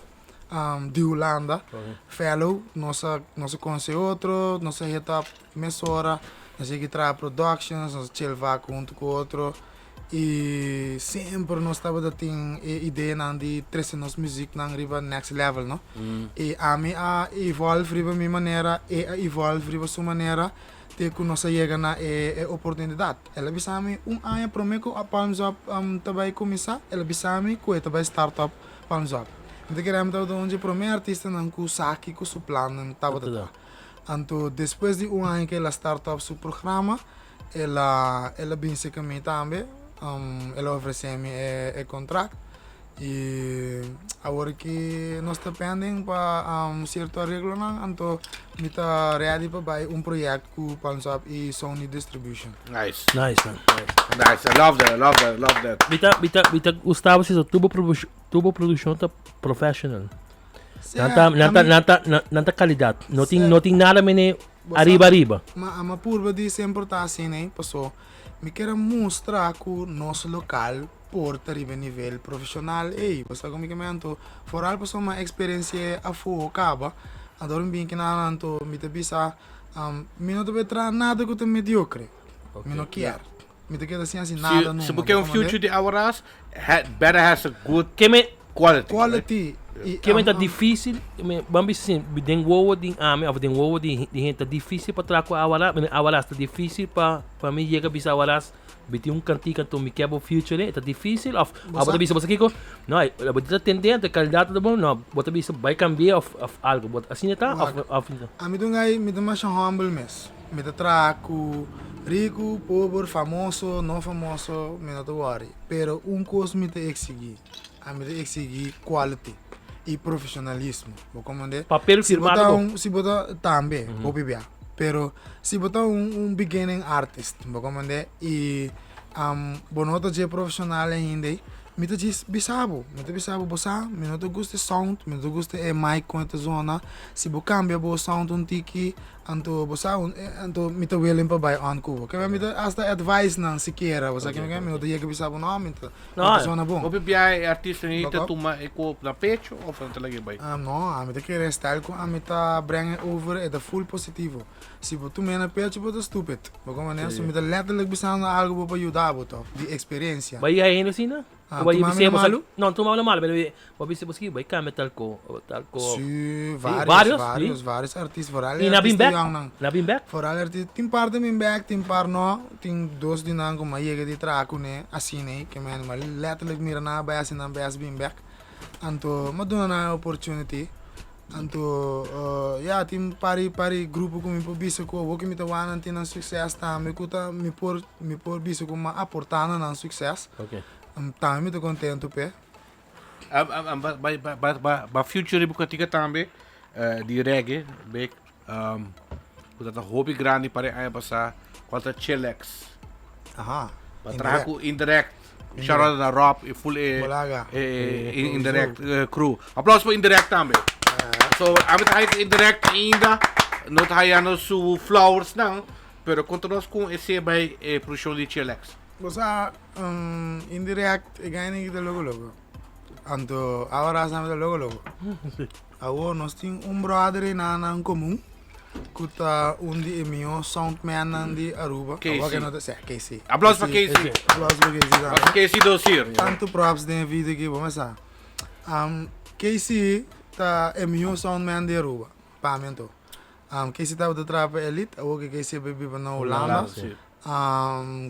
C: De Holanda. Fellow, nossa conhece outro, nossa reta emissora, nossa guitarra productions, nossa chill vaca junto com outro. E sempre nós estava dando ideia de trazer nossa música na riba next level, não? E a mim a evolve riba minha maneira, e a evolve riba sua maneira, te que nós chega na oportunidade. Ela bisa me ano prometo a Palms Up também começar, ela bisa me que também startup Palms Up. Então queremos dar onde primeiro artista não com saque com seu plano estava dando. Então depois de ano que ela startup seu programa, ela pensa que me também ela oferece-me contrato e agora que nós estamos pendendo para certo arreglo, então me está ready para projeto com Palms Up e Sony Distribution.
B: Nice.
A: Nice, man.
B: Nice. I love that.
A: Bita Gustavo se tubo produção tá professional. Nanta qualidade. Não tem nada mene arriba.
C: Mas por de sempre tá assim, né? Passou. Me quero mostrar que o nosso local porta a nível profissional. Ei, você como que me anto, fora passou uma experiência a fogo acaba. Adoro bem que na anto me te bisa, me não te betra nada que te mediocre. Me não quer. Me te quer assim nada não.
B: Se porque future de Awaras, better has a good quality.
A: Que é difícil, vamos dizer, den wowo din ame of den wowo din gente difícil para trazer Awaras tá difícil para mim chegar bisa Awaras, bitin cantica to me quebra future, tá difícil of bota bisa você kiko, não, bota tendente qualidade tá bom, não, bota bisa vai cambiar of algo, bota assim tá of
C: a mim dungai me dá mais humble mes, me dá traco rico, pobre, famoso, não famoso, me não worry, pero coisa me te exigir, a me te exigir quality e profissionalismo, vou comandar.
A: Papel firmado.
C: Se botar tambe, vou beber. Pero se botar beginning artist, vou comandar e bonota de profissional ainda, me te diz bisabo, bossa, me não te gusta sound, me não te gusta mic com esta zona, se bo cambia bo sound tiki, anto bossa, anto me te willing para buy on cubo. Que me te hasta advice não sequer, você que me não te chega bisabo não, me te zona bom.
B: O BBI artista nem te toma eco na pecho ou para te lagi buy?
C: Não, a me te quer style com a me te bring over é da full positivo. Se bo tu me na pecho bo stupid. Vou comandar, se me te letterlijk bisabo algo para ajudar boto, de experiência.
A: Vai aí no sina? Vai você malu? Não, tu mal, mas vai você buscar, vai câmera talco.
C: Sim, vários artistas,
A: e na Bimback?
C: Fora artista, tem parte Bimback, tem par não, tem dois de não como aí que de traco né, assim né, que man, mas letterlijk mira na base na base Bimback, anto, mas dona na opportunity, anto, tem pari grupo como me bisa ko, vou que me tawana tem na sucesso tá, me por bisa como aportando na sucesso.
A: Okay.
C: Tá muito contente pé.
B: Ba future buka tika tambe di reggae bek kuda ta hobby grande pare ay basa kwalta chillax.
C: Aha.
B: Patraku indirect. Shout out na Rob e full indirect crew. Applause for indirect tambe. So amit hay indirect ainda not hayano su flowers não, pero continuamos com esse by produção de chillax.
C: Bosa indirect ganhei de logo. Anto Awaras na de logo. Awo nós tem brother na comum. Kuta de meu soundman de Aruba. Casey.
B: Aplausos para Casey. Casey dossier.
C: Tanto props de vídeo que vamos lá. Casey tá meu soundman de Aruba. Pamento. Casey tá de trapa elite. Awo que Casey bebe na Holanda.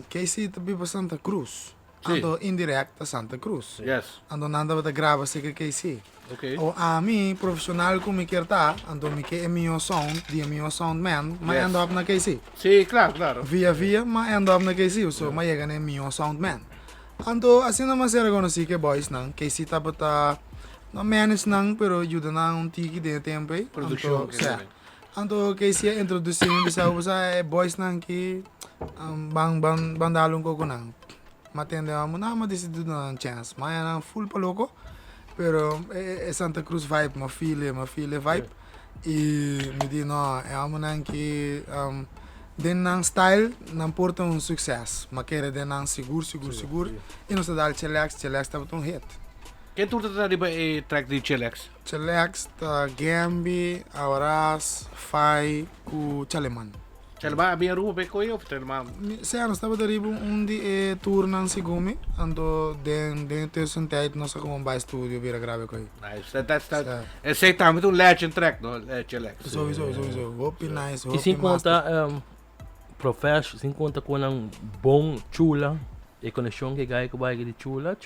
C: Casey também para Santa Cruz. Ando indirect a Santa Cruz.
B: Yes.
C: Ando nanda para gravar se que Casey.
B: Okay.
C: O a mim profissional como me quer tá, ando me que é meu sound, dia meu soundman, mas ando up na Casey.
B: Sim, claro.
C: Via, mas ando up na Casey, so mas chega nem meu soundman. Ando assim não mais era conheci que boys não, Casey tá para não manage não, pero ajuda não tiki de tempo.
B: Produção.
C: Ando Casey introduzir me bisa boys não que bandalong ko nang matende mo na decidido na chance mas era full pa loco pero Santa Cruz vibe ma feel vibe E me diz, não, é uma que den style não porta sucesso, mas quer den seguro. E não se dá Chilex estava um hit.
B: Quem tu tá riba e track de Chilex?
C: Chilex tá Gambi, Awaras, Fai, ku Chaleman.
B: Chalba abia rua be koyo terma.
C: Se ano estava daribo de tour nan sigumi, ando den terceira tijd nós como studio vira grave coi.
B: Nice. That's é sei tá muito legend track no Chilex.
C: Sowieso. Hope nice,
A: E sem conta professional, sem conta com bom chula, e conexão que gai que vai de chula.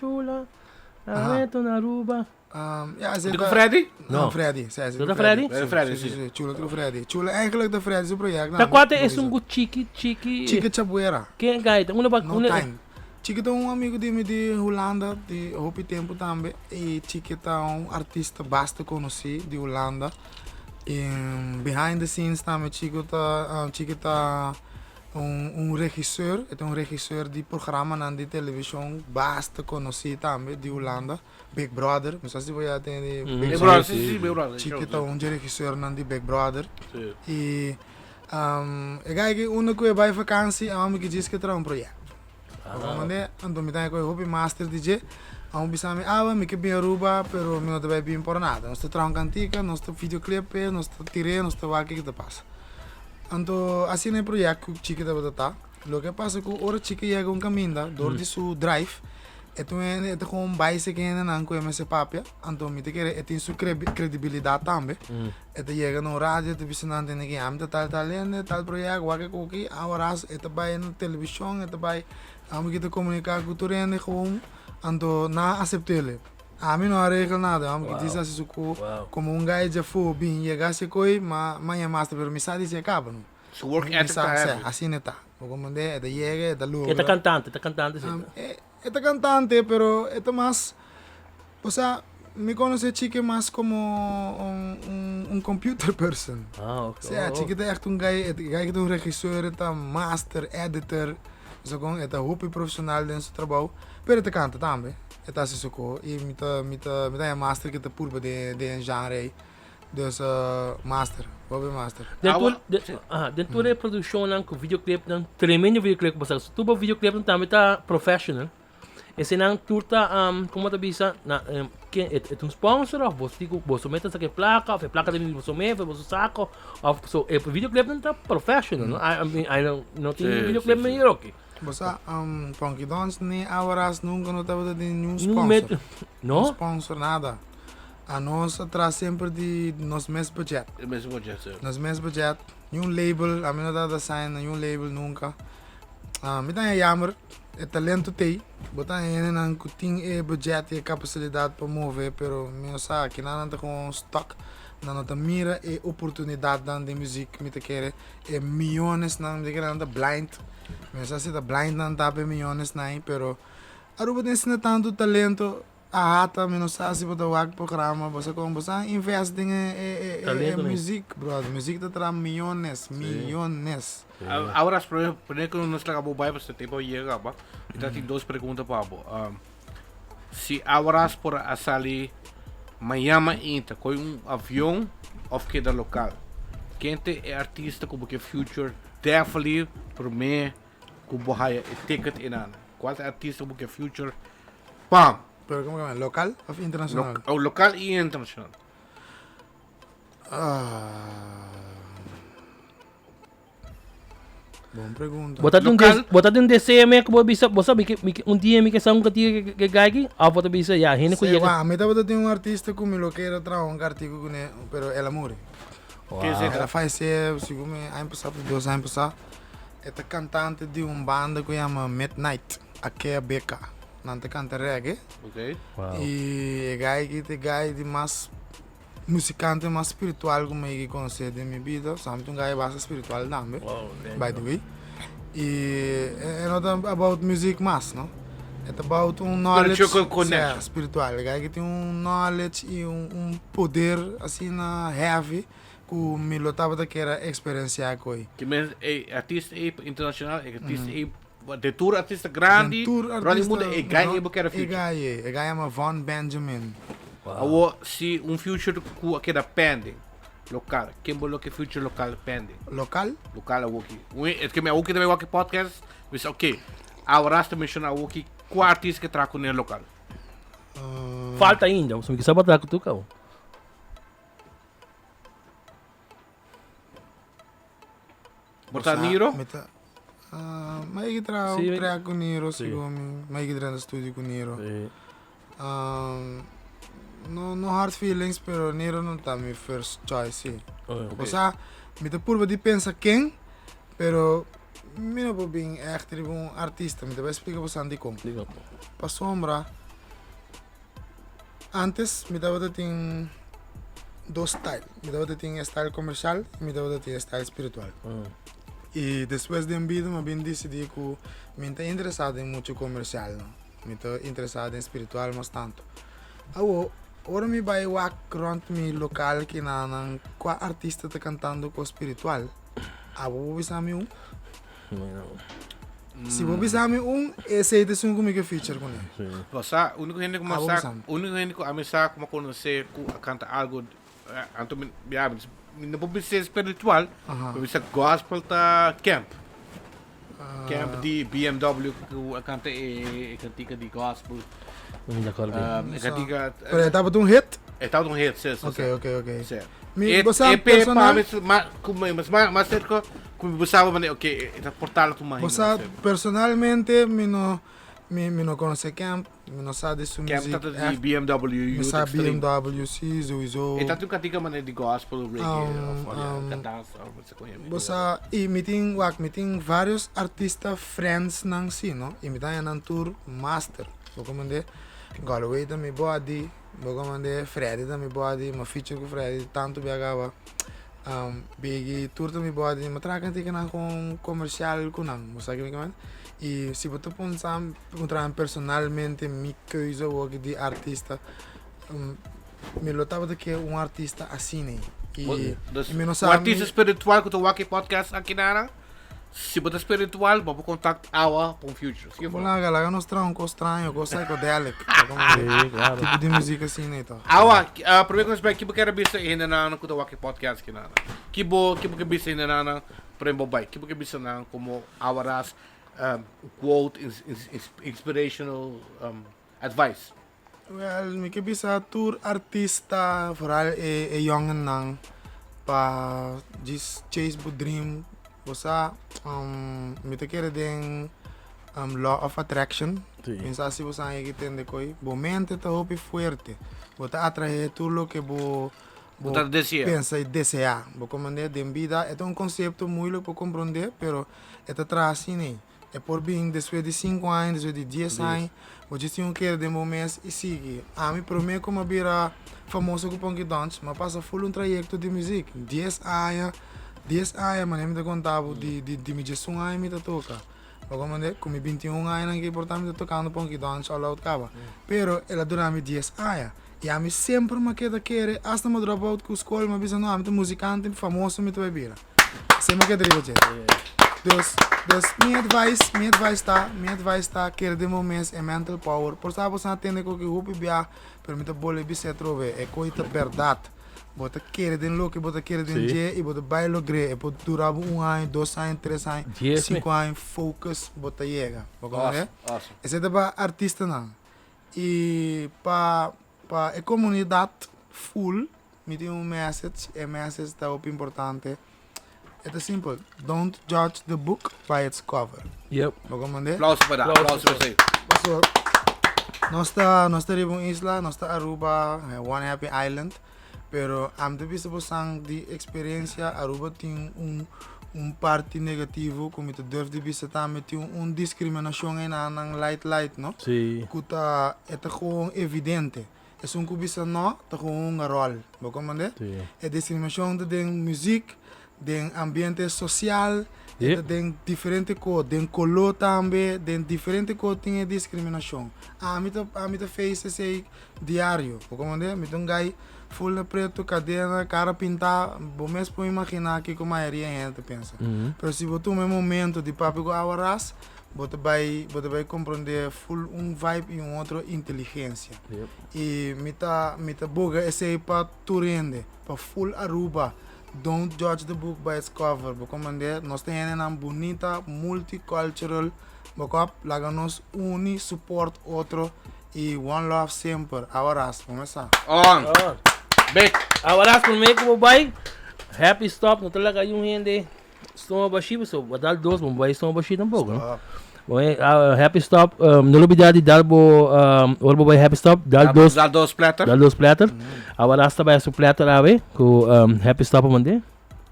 A: Areto na ruba.
C: Tu
B: Freddy?
C: Não, Freddy.
A: Tu Freddy?
B: Freddy, sim.
C: Chula do Freddy. Chula eigenlijk de Freddy do projeto.
A: Tá quase é um chique.
C: Chique Chabuera.
A: Quem gai?
C: No time. Chique tá amigo de Holanda, de Hopi Tempo também. E Chique tá artista basta conhecido de Holanda. E behind the scenes também Chique tá regisseur, é regisseur de programa na televisão basta conhecido também de Holanda, Big Brother, não sei se você tem
B: Big Brother, sim, Big Brother.
C: Chique tá regisseur na de Big Brother. E que uma coisa vai vakantie, que diz que terá projeto. Mas então me tem hobby master DJ, bisa me que bem Aruba, pero me não te vai bem por nada. Nós terá cantica, nós ter videoclip, nós ter tire, nós ter que te passa. Então, assim é o projeto que Chique deve estar. O que passa é que o Chique chega caminho, dor de seu drive, então é com base que não conhece papel, então me tem sua credibilidade também. Chega no rádio, te visitando ninguém, tal projeto, qualquer coisa, Awaras, vai na televisão, vai te comunicar com o turno com, então não aceita ele. A mim não arregla nada, que diz assim como gajo já foi bem, chegasse coi, mas é master, pero me sabe se acaba, não?
B: So work ethic tá
C: assim não tá. Como é, chega, logo.
A: É cantante,
C: É cantante, pero é mais, o sea, me conhece Chique mais como computer person.
A: Ok.
C: Chique é echt gajo que é regisseur, é master, editor, é hoop profissional dentro do trabalho, pero é canta também. É assim socorro e me dá master que tá purba de genre, dus master, hobby master.
A: Dentro da produção com videoclip, tremendo videoclip, mas tu o videoclip também tá professional. Esse não turta como tá bisa na que é um sponsor ou você mete essa placa de você mete, você saco, ou so o videoclip não tá professional, não? I não tem videoclip melhor aqui.
C: Basta Punky Donch nem Awaras nunca não tava de nenhum sponsor.
A: Não?
C: Sponsor nada. A nós atrás sempre de nosso mesmo budget. Nosso mesmo budget. Nenhum label, a mim não dá da sign, nenhum label nunca. Me dá jammer, é talento tem. Botar não tem budget e capacidade para mover, pero me sabe que não anda com stock. Não tem mira e oportunidade de música, me te quer é milhões não me quer anda blind. Mas assim tá blind não dá para milhões não, pero Aruba tem tanto talento, a hata menos sabe se botar o programa, você como você investe em música, brother, música tá milhões.
B: Agora por exemplo, que nós acabou vai para tempo chega, ba. Então tem duas perguntas para abo. Se Awaras por asali Miami inta com avião ou que da local. Quem é artista como que future definitely por mim com bohaia ticket inana. Qual artista como que future pam.
C: Pero como que local ou internacional?
B: Local e internacional.
C: Boa pergunta.
A: Botar um DCM que você sabe que dia me que são que gagi, a botar bisa já, rene que
C: chega. Me tava tem artista que me loqueira tra artigo com ele, pero ela morre. Que ela faz segundo ano passado, 2 anos passado. É cantante de banda que chama Midnight, aqui é BK. Não canta reggae.
B: Ok.
C: E é de mais musicante mais espiritual como eu conheci de minha vida, sabe? Bastante espiritual também, by the way. E é not about music mas, não? É about knowledge espiritual. Que tem knowledge e poder assim na heavy que me lotava daquela experiência com ele.
B: Que é artista internacional, é artista de tour artista grande, grande mundo é gai que era future.
C: É gai Von Benjamin.
B: Ou se future que era pending. local. Quem bolo que future local pending.
C: Local?
B: Local a Wookie. É que me Wookie também Wookie podcast. Mas ok. Awaras também chama Wookie. Qual artista que trago no local?
A: Falta ainda. Você me quer saber com tu, cara?
B: Botar Niro?
C: May trago com Niro, siguro. May no estúdio com Niro. No hard feelings, pero Niro não tá meu first choice. O sea, me te purba de pensa quem, pero me não vou bem echt artista. Me te vai explicar você andi como. Pa sombra, antes me dava de ter dois styles. Me dava de ter style comercial e me dava de ter style espiritual. E depois de um vídeo, eu bem decidi que me estou interessado em muito comercial, não? Me estou interessado em espiritual, mas tanto. Agora me vai rond me local que na qual artista está cantando com espiritual. Vou avisar me Se vou avisar me esse é o comigo feature com ele.
B: Você, o único gente que começa como conhecer que canta algo, então não pode ser espiritual, pode ser gospel tá camp. Camp de BMW que canta cantiga de gospel. Cantiga.
C: Pero estava de hit?
B: Estava de hit, sim.
C: Ok.
B: Certo.
C: Você personal?
B: Mas certo que você sabe, ok, é portal tu mais.
C: Você personalmente me não conhece camp, me não sabe de sua música.
B: Camp tá de BMW,
C: me sabe BMW, sim, sowieso.
B: E tá tu cantiga mané de gospel, reggae, cantar, você conhece.
C: Você e me tem vários artistas friends nang si, no? E me tem nang tour master. Vou comandar Galway da mi body, vou comandar Freddy da mi body, uma feature com Freddy, tanto viagava. Big tour da mi body, mas traga cantiga nang com comercial com nang, você sabe como é? E se você pensar personalmente minha coisa ou de artista, me lotava de que artista assim, né? E me não sabe.
B: Artista espiritual que tu aqui podcast aqui na se você espiritual, vou contato awa para o futuro.
C: Olá, galera, nós tronco estranho, com psychedelic,
A: claro.
C: tipo de música assim, né?
B: Awa, primeiro que eu quero ver ainda na que tu aqui podcast aqui na. Que que ver ainda na para mobile, que ver na como Awaras quote inspirational advice.
C: Well, me que bisa tour artista vooral jongen nang pa chase bu dream. Você me te quer den law of attraction. Pensa se você aí que tem de coi, momento tá hope forte. Você atrai tudo que pensa e desejar. Vou comandar de vida é um conceito muito para compreender, pero é traz assim, né? É por bem depois de 5 anos, depois de 10 anos, você tem que de momento e Sigui. Me prometo como vira famoso com Punky Donch, mas passa full trajeto de música. 10 anos, mas eu me contava de mídia um ano me toca. Com 21 anos que portanto tocando Punky Donch all out cava. Pero ela durante 10 anos. E a mim sempre me quer hasta me drop out com escola, mas bisa não, a mim musicante famoso me vai vir. Sempre me quer Dus minha advice tá que de momento é mental power. Por sabe você atende com que rupi bia, permite bole bise trove é coisa verdade. Bota querer den look, bota querer den je e bota bailo gre, e bota durar 1 ano, 2 anos, 3 anos, 5 anos, focus, bota chega. Esse é para artista não. E para a comunidade full, me tem message, message tá muito importante. É simples. Don't judge the book by its cover.
A: Yep.
B: Aplauso para você.
C: Nós estamos em isla, nós estamos Aruba, One Happy Island, pero am de vista posang de experiência Aruba tem parte negativo, como tu deve de vista também tem discriminação em light, no?
A: Sim.
C: Que é gewoon evidente. É kubisa não, tá gewoon rol. Vou comandar? É discriminação de música. Den ambiente social, den diferente cor, den color também, den diferente cor tem discriminação. A mim tá fez esse diário, como é? Me tem gai full preto, cadeira, cara pintar, bom mesmo para imaginar que como a maioria gente pensa. Pero se botou um momento de papo com Awaras, você vai compreender full vibe e outra inteligência. E mita boga esse para turende, para full Aruba. Don't judge the book by its cover. Porque nós temos uma bonita multicultural, porque lá nós uni support outro e one love sempre. Awaras, começa.
B: On. Big.
A: Awaras por meio como vai. Happy stop, não talaga yung hindi. Estão baixi, so badal dos, vai estão baixi tampouco, não? Happy stop, não olvidar de Dalbo, orbo vai happy stop,
B: Dal2 platter.
A: Dal2 platter. Awaras também é platter ave, com happy stop mande.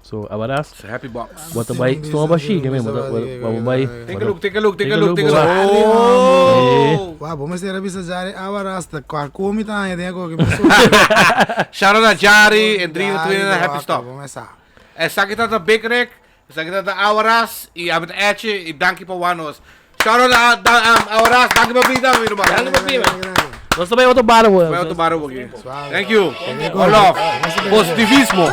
A: So Awaras.
B: Happy box.
A: Bota vai estão baixi, que mesmo, vai.
B: Take a look.
C: Oh! Wow, vamos ter a vista Jari Awaras, tá come tá aí dentro que pessoa.
B: Shout out a Jari and Dream to happy stop.
C: Começa.
B: Essa aqui tá da BigRig, essa aqui tá da Awaras e a Edge e danke por wanos. Shout out a Awaras, danke por vida, meu irmão.
A: Danke por vida. Nós também outro bar,
B: aqui. Thank you. All love. Positivismo.